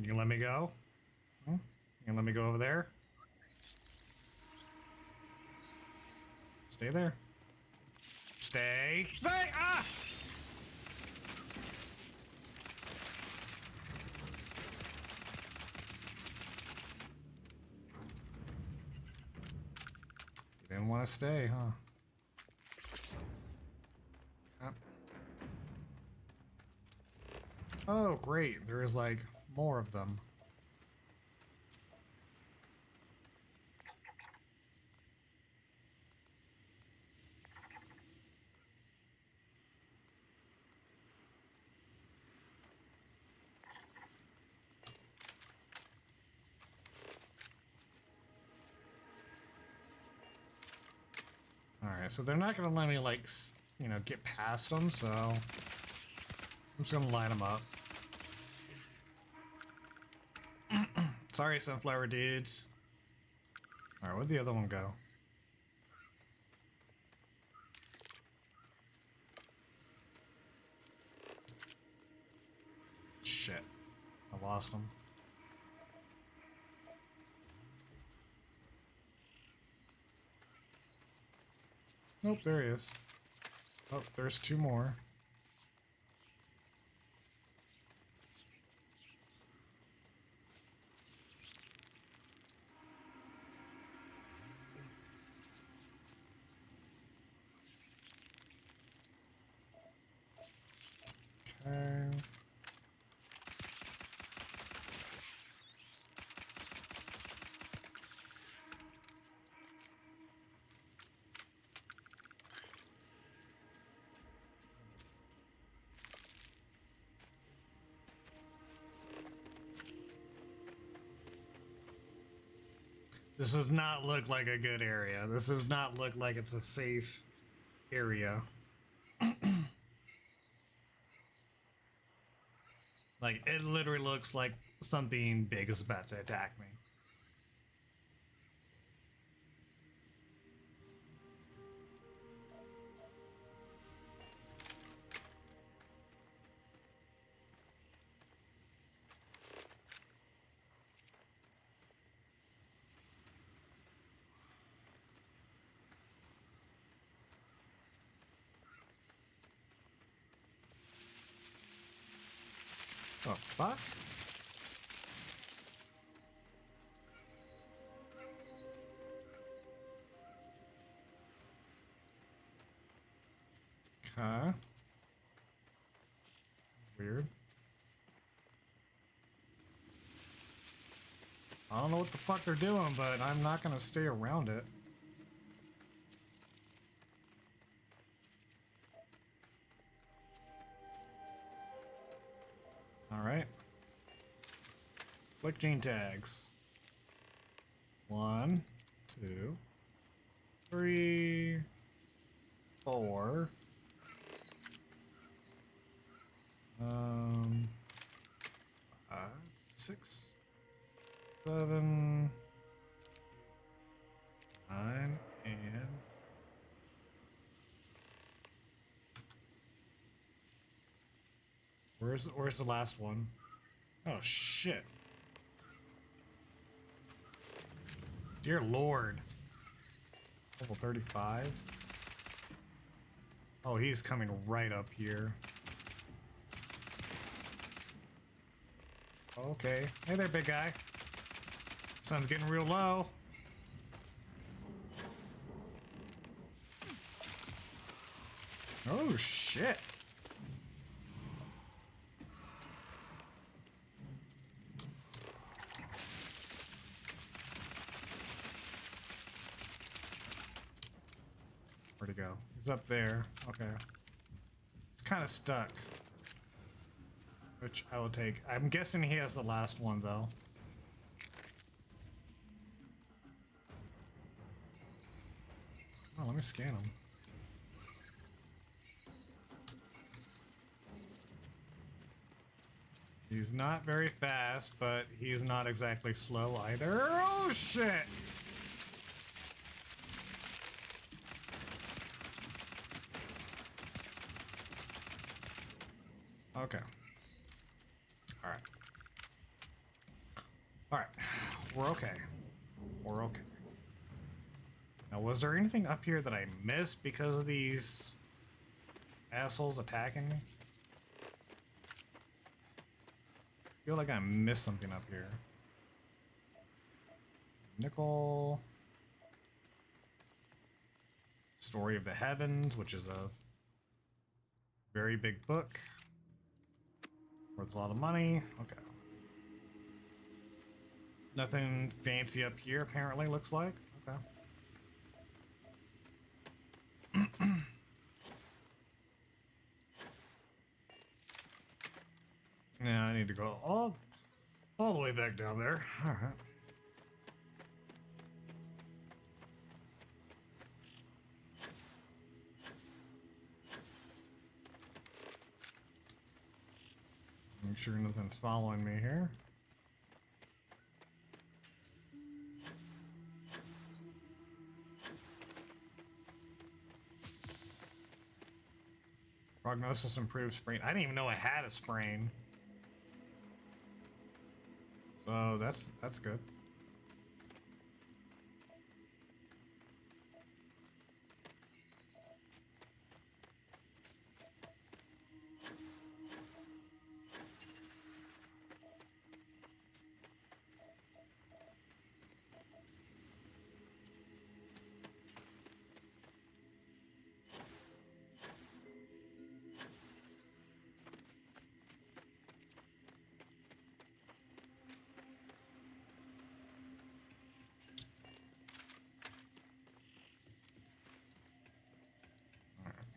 You gonna let me go? Hmm? You gonna let me go over there? Stay there. Stay. Stay! Ah! You didn't want to stay, huh? Yep. Oh, great. There is like more of them. Alright, so they're not gonna let me, like, you know, get past them, so I'm just gonna line them up. Sorry, sunflower dudes. Alright, where'd the other one go? Shit. I lost him. Nope, there he is. Oh, there's two more. Okay. This does not look like a good area. This does not look like it's a safe area. Like, it literally looks like something big is about to attack me. Oh, fuck? Okay. Weird. I don't know what the fuck they're doing, but I'm not gonna stay around it. Alright. Click gene tags. 1, 2, 3, 4. 5, 6, 7, 9, and where's the last one? Oh shit. Dear Lord. Level 35. Oh, he's coming right up here. Okay. Hey there, big guy. Sun's getting real low. Oh shit. Where'd he go? He's up there. Okay. He's kind of stuck. Which I will take. I'm guessing he has the last one, though. Oh, let me scan him. He's not very fast, but he's not exactly slow either. Oh, shit! Okay. Alright. Alright. We're okay. We're okay. Now, was there anything up here that I missed because of these assholes attacking me? I feel like I missed something up here. Nickel. Story of the Heavens, which is a very big book. Worth a lot of money. Okay. Nothing fancy up here, apparently, looks like. Okay. Yeah, I need to go all the way back down there. All right. Make sure nothing's following me here. Prognosis improved sprain. I didn't even know I had a sprain. So that's good.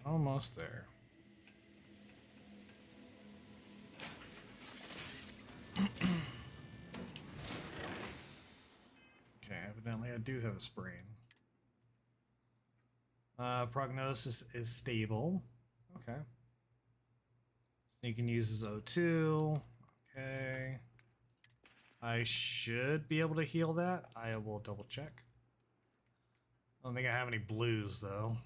Almost there. Okay, evidently I do have a sprain. Prognosis is stable. Okay. Sneaking uses O2. Okay. I should be able to heal that. I will double check. I don't think I have any blues though.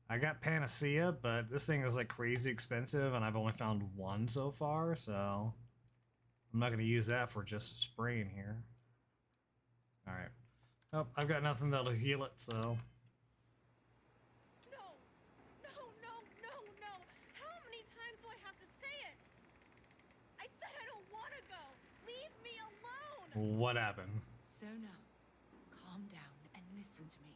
I got Panacea, but this thing is like crazy expensive and I've only found one so far, so I'm not going to use that for just a sprain here. Alright. Oh, I've got nothing that'll heal it, so... No! No, no, no, no! How many times do I have to say it? I said I don't want to go! Leave me alone! What happened? Sona, calm down and listen to me.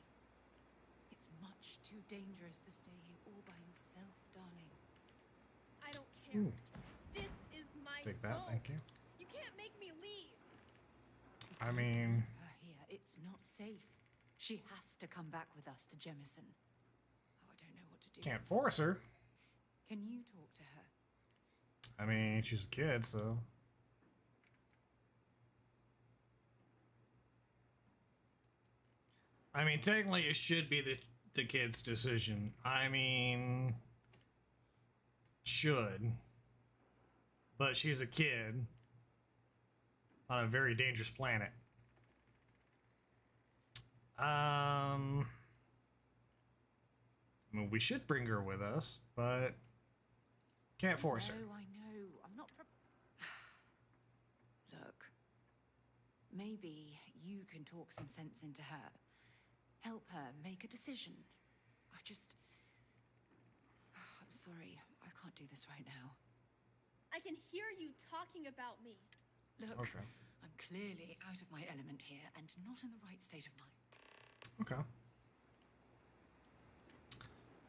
It's much too dangerous to stay here all by yourself, darling. I don't care. Ooh, This is my take that, home. thank you. You can't make me leave. I mean... Leave her here. It's not safe. She has to come back with us to Jemison. Oh, I don't know what to do. Can't force her. Can you talk to her? I mean, she's a kid, so... I mean, technically it should be the kid's decision. I mean... Should. But she's a kid. On a very dangerous planet. I mean, we should bring her with us, but... Can't force her. I know. I'm not... Look. Maybe you can talk some sense into her. Help her make a decision. I'm sorry. I can't do this right now. I can hear you talking about me. Look, Okay. I'm clearly out of my element here and not in the right state of mind. Okay.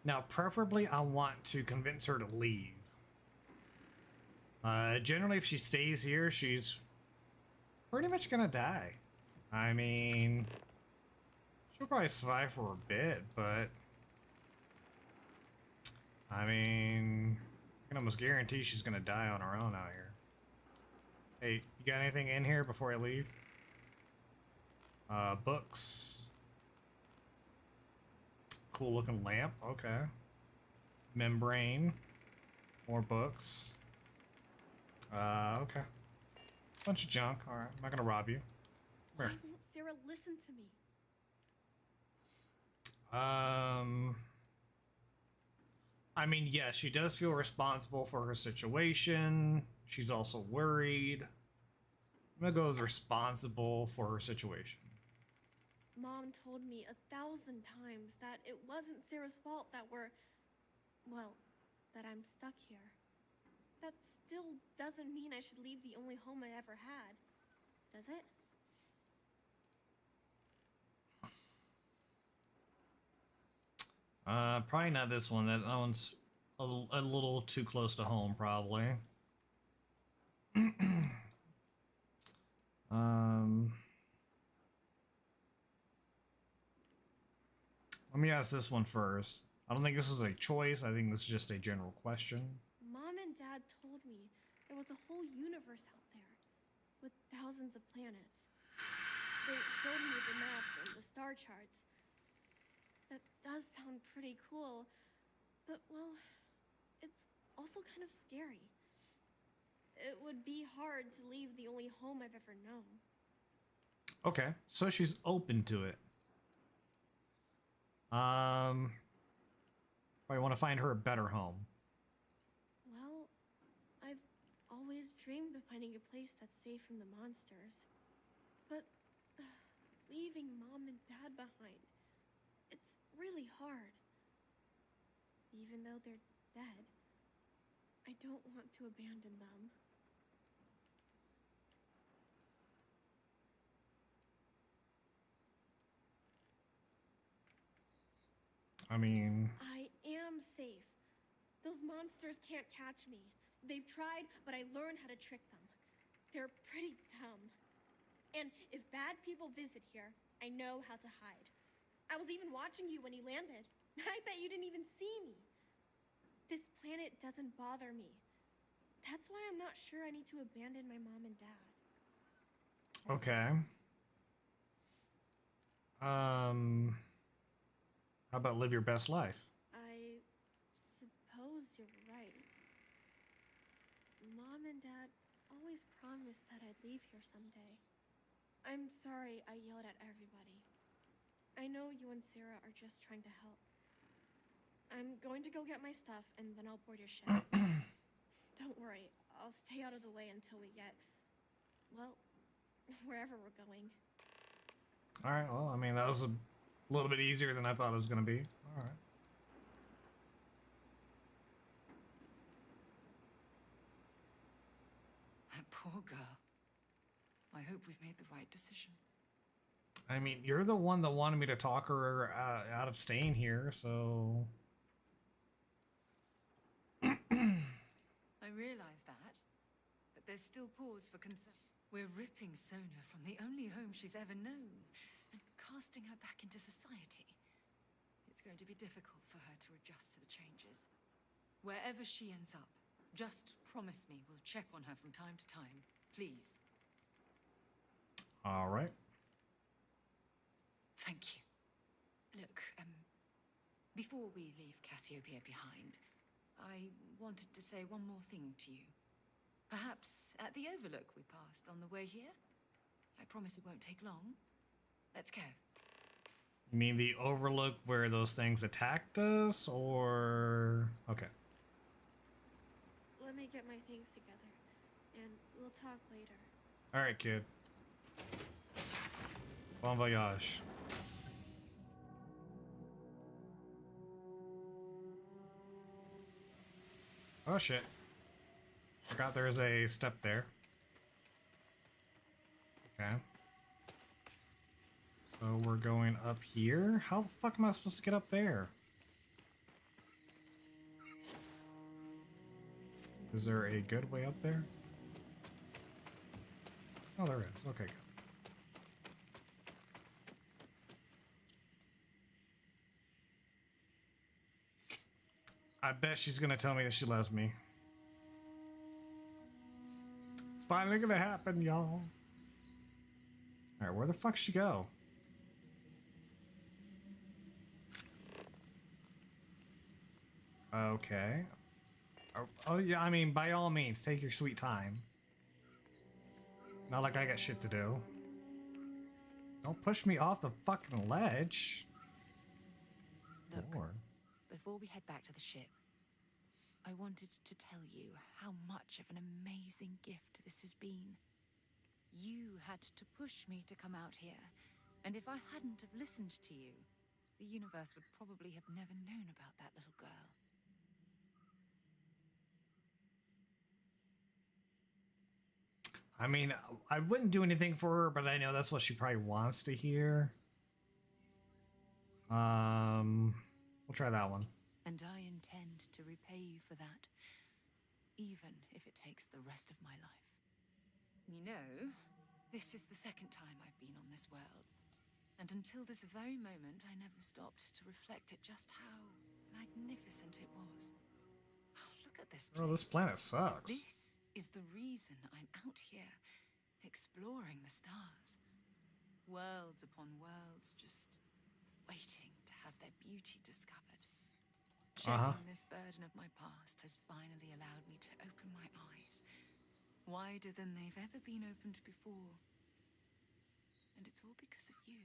Now, preferably, I want to convince her to leave. Generally, if she stays here, she's pretty much gonna die. I mean, she'll probably survive for a bit, but... I mean, I can almost guarantee she's gonna die on her own out here. Hey, you got anything in here before I leave? Books. Cool looking lamp, okay. Membrane. More books. Okay. Bunch of junk, alright. I'm not gonna rob you. Why Come here. won't Sarah listen to me? I mean, yes, she does feel responsible for her situation. She's also worried. I'm gonna go with responsible for her situation. Mom told me 1,000 times that it wasn't Sarah's fault that that I'm stuck here. That still doesn't mean I should leave the only home I ever had, does it? Probably not this one. That one's a little too close to home, probably. Let me ask this one first. I don't think this is a choice. I think this is just a general question. Mom and Dad told me there was a whole universe out there with thousands of planets. They showed me the maps and the star charts. That does sound pretty cool, but well, it's also kind of scary. It would be hard to leave the only home I've ever known. Okay, so she's open to it. I want to find her a better home. Well, I've always dreamed of finding a place that's safe from the monsters. But leaving Mom and Dad behind, it's really hard. Even though they're dead, I don't want to abandon them. I mean, I am safe. Those monsters can't catch me. They've tried, but I learned how to trick them. They're pretty dumb. And if bad people visit here, I know how to hide. I was even watching you when you landed. I bet you didn't even see me. This planet doesn't bother me. That's why I'm not sure I need to abandon my mom and dad. okay. How about live your best life? I suppose you're right. Mom and Dad always promised that I'd leave here someday. I'm sorry I yelled at everybody. I know you and Sarah are just trying to help. I'm going to go get my stuff and then I'll board your ship. Don't worry, I'll stay out of the way until we get, well, wherever we're going. All right. Well, I mean, that was a little bit easier than I thought it was going to be. All right. That poor girl. I hope we've made the right decision. I mean, you're the one that wanted me to talk her out of staying here, so. I realize that, but there's still cause for concern. We're ripping Sona from the only home she's ever known and casting her back into society. It's going to be difficult for her to adjust to the changes. Wherever she ends up, just promise me we'll check on her from time to time, please. All right. Thank you. Look, before we leave Cassiopeia behind, I wanted to say one more thing to you. Perhaps at the overlook we passed on the way here? I promise it won't take long. Let's go. You mean the overlook where those things attacked us, or... Okay. Let me get my things together, and we'll talk later. All right, kid. Bon voyage. Oh, shit. Forgot there's a step there. Okay. So we're going up here? How the fuck am I supposed to get up there? Is there a good way up there? Oh, there is. Okay, good. I bet she's gonna tell me that she loves me. It's finally gonna happen, y'all. Alright, where the fuck she go? Okay. Oh, yeah, I mean, by all means, take your sweet time. Not like I got shit to do. Don't push me off the fucking ledge. Look, Lord. before we head back to the ship, I wanted to tell you how much of an amazing gift this has been. You had to push me to come out here, and if I hadn't have listened to you, the universe would probably have never known about that little girl. I mean, I wouldn't do anything for her, but I know that's what she probably wants to hear. We'll try that one. And I intend to repay you for that, even if it takes the rest of my life. You know, this is the second time I've been on this world. And until this very moment, I never stopped to reflect at just how magnificent it was. Oh, look at this place. Oh, this planet sucks. This is the reason I'm out here, exploring the stars. Worlds upon worlds, just waiting to have their beauty discovered. Shedding this burden of my past has finally allowed me to open my eyes, wider than they've ever been opened before. And it's all because of you.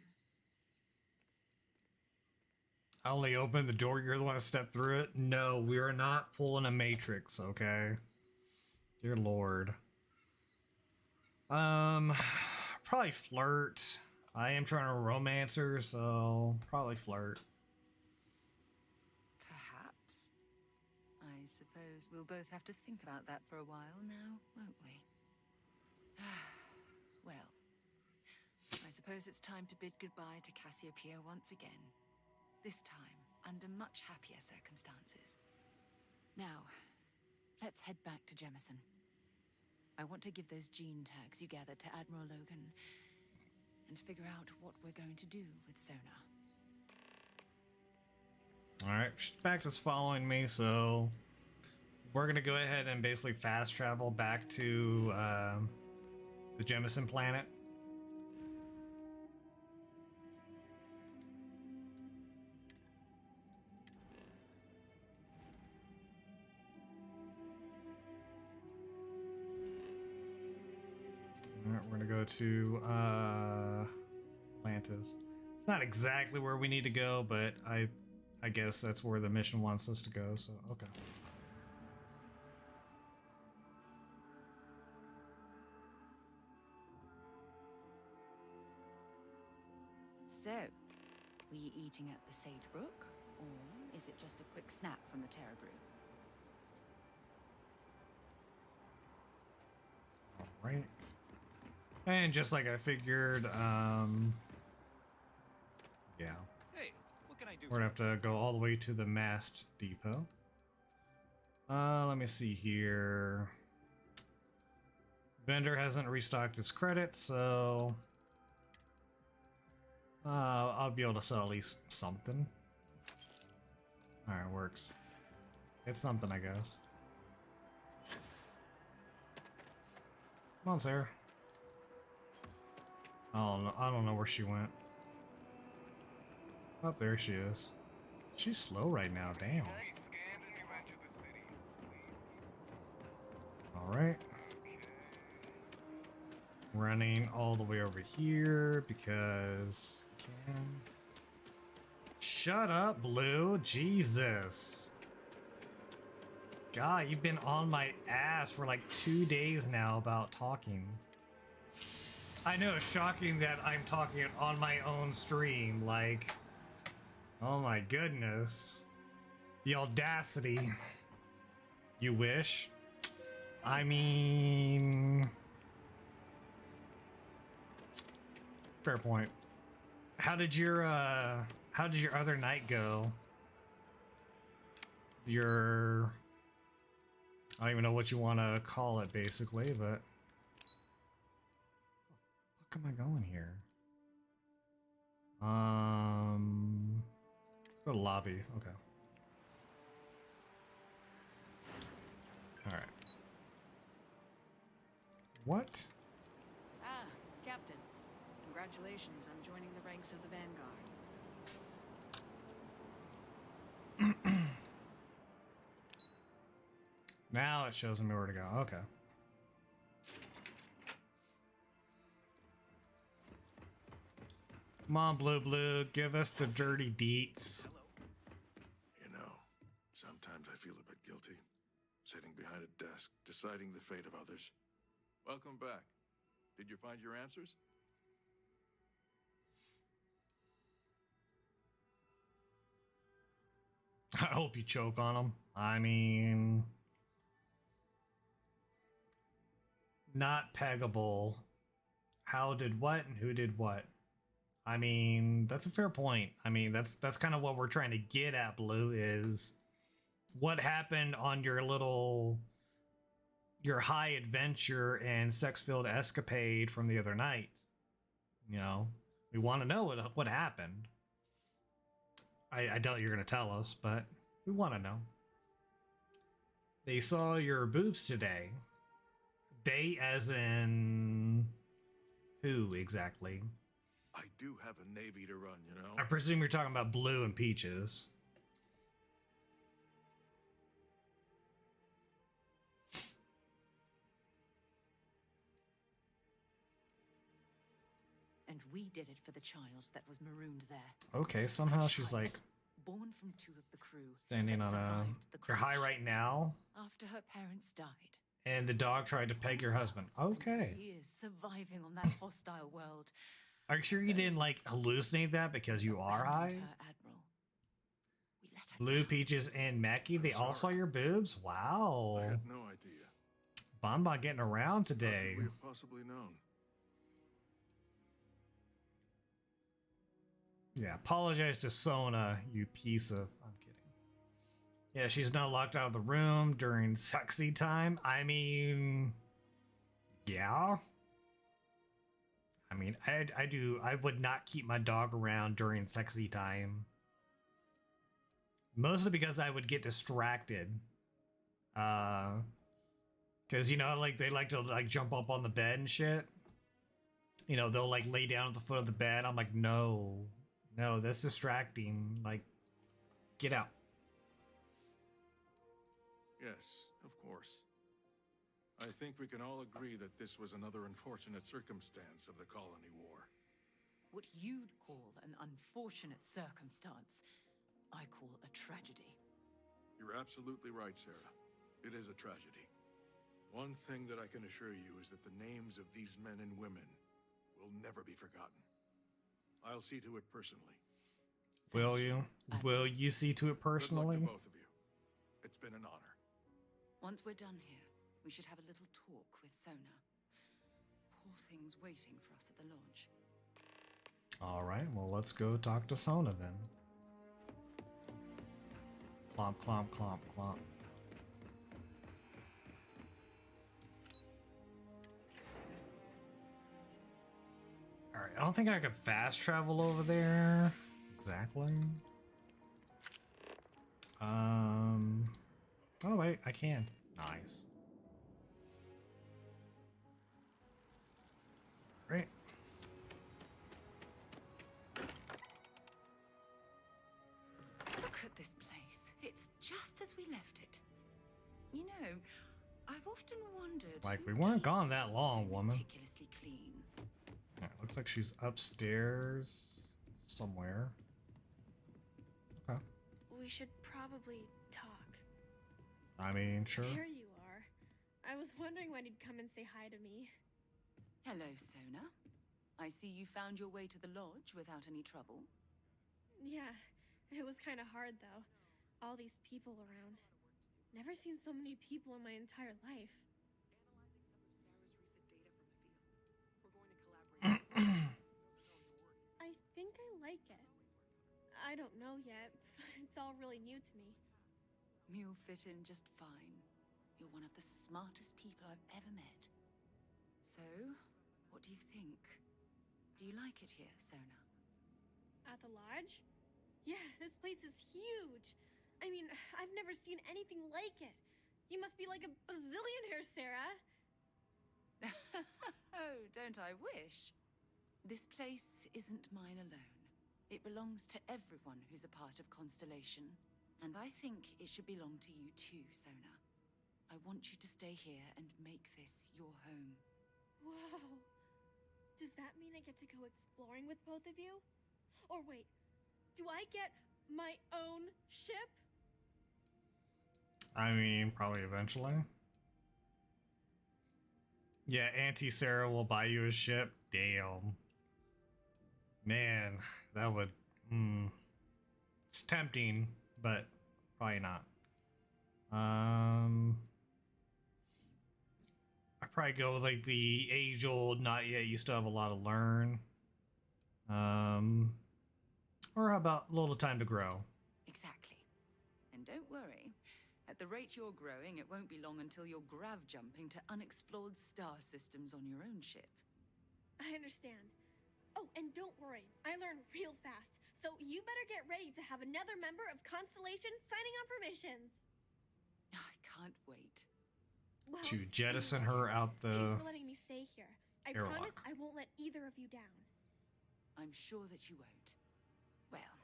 I only opened the door. You're the one that stepped through it. No, we are not pulling a Matrix, okay? Dear Lord. Probably flirt. I am trying to romance her, so probably flirt. Perhaps. I suppose we'll both have to think about that for a while now, won't we? Well, I suppose it's time to bid goodbye to Cassiopeia once again. This time, under much happier circumstances. Now, let's head back to Jemison. I want to give those gene tags you gathered to Admiral Logan, and figure out what we're going to do with Sona. Alright, she's back to following me, so we're gonna go ahead and basically fast travel back to the Jemison planet. Alright, we're gonna go to Atlantis. It's not exactly where we need to go, but I guess that's where the mission wants us to go, so okay. So, we eating at the Sagebrook, or is it just a quick snap from the Terra Brew? Alright. And just like I figured, yeah. Hey, what can I do? We're gonna have to go all the way to the Mast Depot. Let me see here. Vendor hasn't restocked his credits, so I'll be able to sell at least something. Alright, works. It's something, I guess. Come on, Sarah. Oh, I don't know where she went. Oh, there she is. She's slow right now, damn. Alright. Running all the way over here because we can. Shut up, Blue. Jesus. God, you've been on my ass for like 2 days now about talking. I know it's shocking that I'm talking on my own stream, like, oh my goodness. The audacity. You wish? I mean, fair point. How did your other night go? Your, I don't even know what you want to call it basically, but am I going here? Go to lobby. Okay. All right. What? Ah, Captain. Congratulations on joining the ranks of the Vanguard. Now it shows me where to go. Okay. Come on, Blue, give us the dirty deets. You know, sometimes I feel a bit guilty, sitting behind a desk, deciding the fate of others. Welcome back. Did you find your answers? I hope you choke on them. I mean, not peggable. How did what and who did what? I mean, that's a fair point. I mean, that's kind of what we're trying to get at, Blue, is what happened on your high adventure and sex-filled escapade from the other night. You know, we want to know what happened. I doubt you're going to tell us, but we want to know. They saw your boobs today. They as in who exactly? I do have a navy to run, you know? I presume you're talking about Blue and Peaches. And we did it for the child that was marooned there. Okay, somehow she's like born from two of the crew. Standing that on a. survived the You're high crash right now, after her parents died. and the dog tried to peg your husband. Spent Okay. years surviving on that hostile world. Are you sure you didn't like hallucinate that because you are high? Abandoned her, Admiral. We let her Blue, down. Peaches, and Mackie, they all saw sorry. your boobs? Wow. I had no idea. Bonbon getting around How today. could we have possibly known? Yeah, apologize to Sona, you piece of. I'm kidding. Yeah, she's not locked out of the room during sexy time. I mean, yeah. I mean, I would not keep my dog around during sexy time. Mostly because I would get distracted. Because, you know, like, they like to, like, jump up on the bed and shit. You know, they'll, like, lay down at the foot of the bed. I'm like, no, that's distracting. Like, get out. Yes, of course. I think we can all agree that this was another unfortunate circumstance of the Colony War. What you'd call an unfortunate circumstance, I call a tragedy. You're absolutely right, Sarah. It is a tragedy. One thing that I can assure you is that the names of these men and women will never be forgotten. I'll see to it personally. Will you? Will you see to it personally? Good luck to both of you. It's been an honor. Once we're done here, we should have a little talk with Sona. Poor thing's waiting for us at the lodge. All right, well, let's go talk to Sona then. Clomp, clomp, clomp, clomp. All right, I don't think I could fast travel over there. Exactly. Oh wait, I can. Nice. Great. Look at this place. It's just as we left it. You know, I've often wondered. Like, who we weren't keeps gone the that house long, so woman. Meticulously clean. Yeah, looks like she's upstairs somewhere. Okay. We should probably talk. I mean, sure. There you are. I was wondering when you'd come and say hi to me. Hello, Sona. I see you found your way to the lodge without any trouble. Yeah, it was kind of hard though. All these people around. Never seen so many people in my entire life. I think I like it. I don't know yet. It's all really new to me. You'll fit in just fine. You're one of the smartest people I've ever met. So, what do you think? Do you like it here, Sona? At the lodge? Yeah, this place is huge. I mean, I've never seen anything like it. You must be like a bazillionaire, Sarah. Oh, don't I wish? This place isn't mine alone. It belongs to everyone who's a part of Constellation. And I think it should belong to you too, Sona. I want you to stay here and make this your home. Whoa. Does that mean I get to go exploring with both of you? Or wait, do I get my own ship? I mean, probably eventually. Yeah, Auntie Sarah will buy you a ship. Damn. Man, that would... It's tempting, but probably not. I'd probably go with like the age-old, not yet, you still have a lot to learn. Or how about a little time to grow? Exactly. And don't worry. At the rate you're growing, it won't be long until you're grav jumping to unexplored star systems on your own ship. I understand. Oh, and don't worry, I learn real fast. So you better get ready to have another member of Constellation signing on for missions. I can't wait. Well, To jettison anyway, her out thanks the... for letting me stay here. I airlock. promise I won't let either of you down. I'm sure that you won't. Well,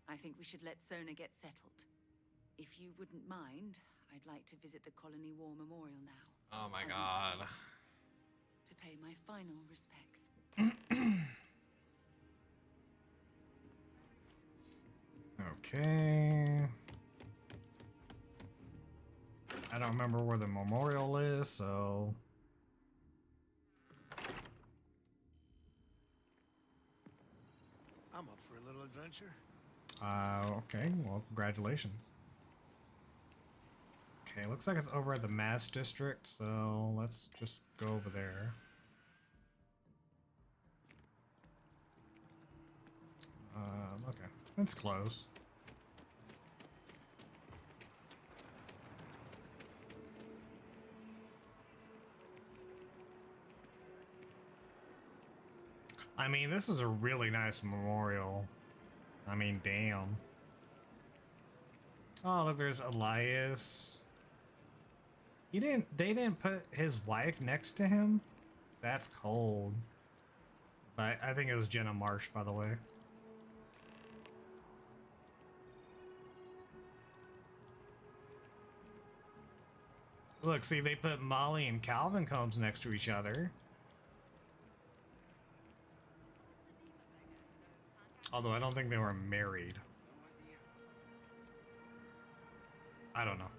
I think we should let Sona get settled. If you wouldn't mind, I'd like to visit the Colony War Memorial now. Oh my I god. want to pay my final respects. Okay. I don't remember where the memorial is, so... I'm up for a little adventure. Okay. Well, congratulations. Okay, looks like it's over at the Mass District, so let's just go over there. Okay. It's close. I mean, this is a really nice memorial. I mean, damn. Oh, look, there's Elias. They didn't put his wife next to him? That's cold. But I think it was Jenna Marsh, by the way. Look, see, they put Molly and Calvin Combs next to each other. Although I don't think they were married. I don't know.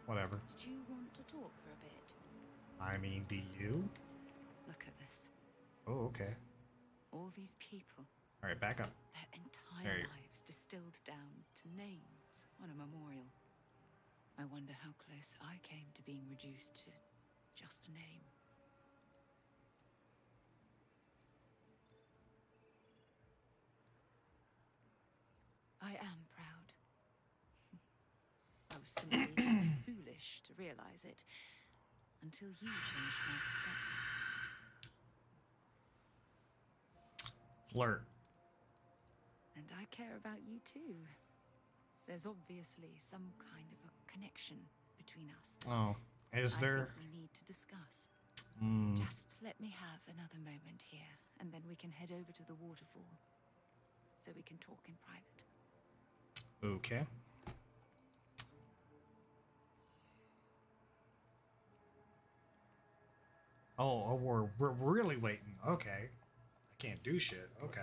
Whatever. Did you want to talk for a bit? I mean, do you? Look at this. Oh, okay. All these people, All right, back up. their There entire you- lives distilled down to names on a memorial. I wonder how close I came to being reduced to just a name. I am proud. I was simply too foolish to realize it until you changed my perspective. Flirt. And I care about you too. There's obviously some kind of a connection between us that Oh, is I there? think we need to discuss. Hmm. Just let me have another moment here, and then we can head over to the waterfall so we can talk in private. Okay. Oh, we're really waiting. Okay. I can't do shit. Okay.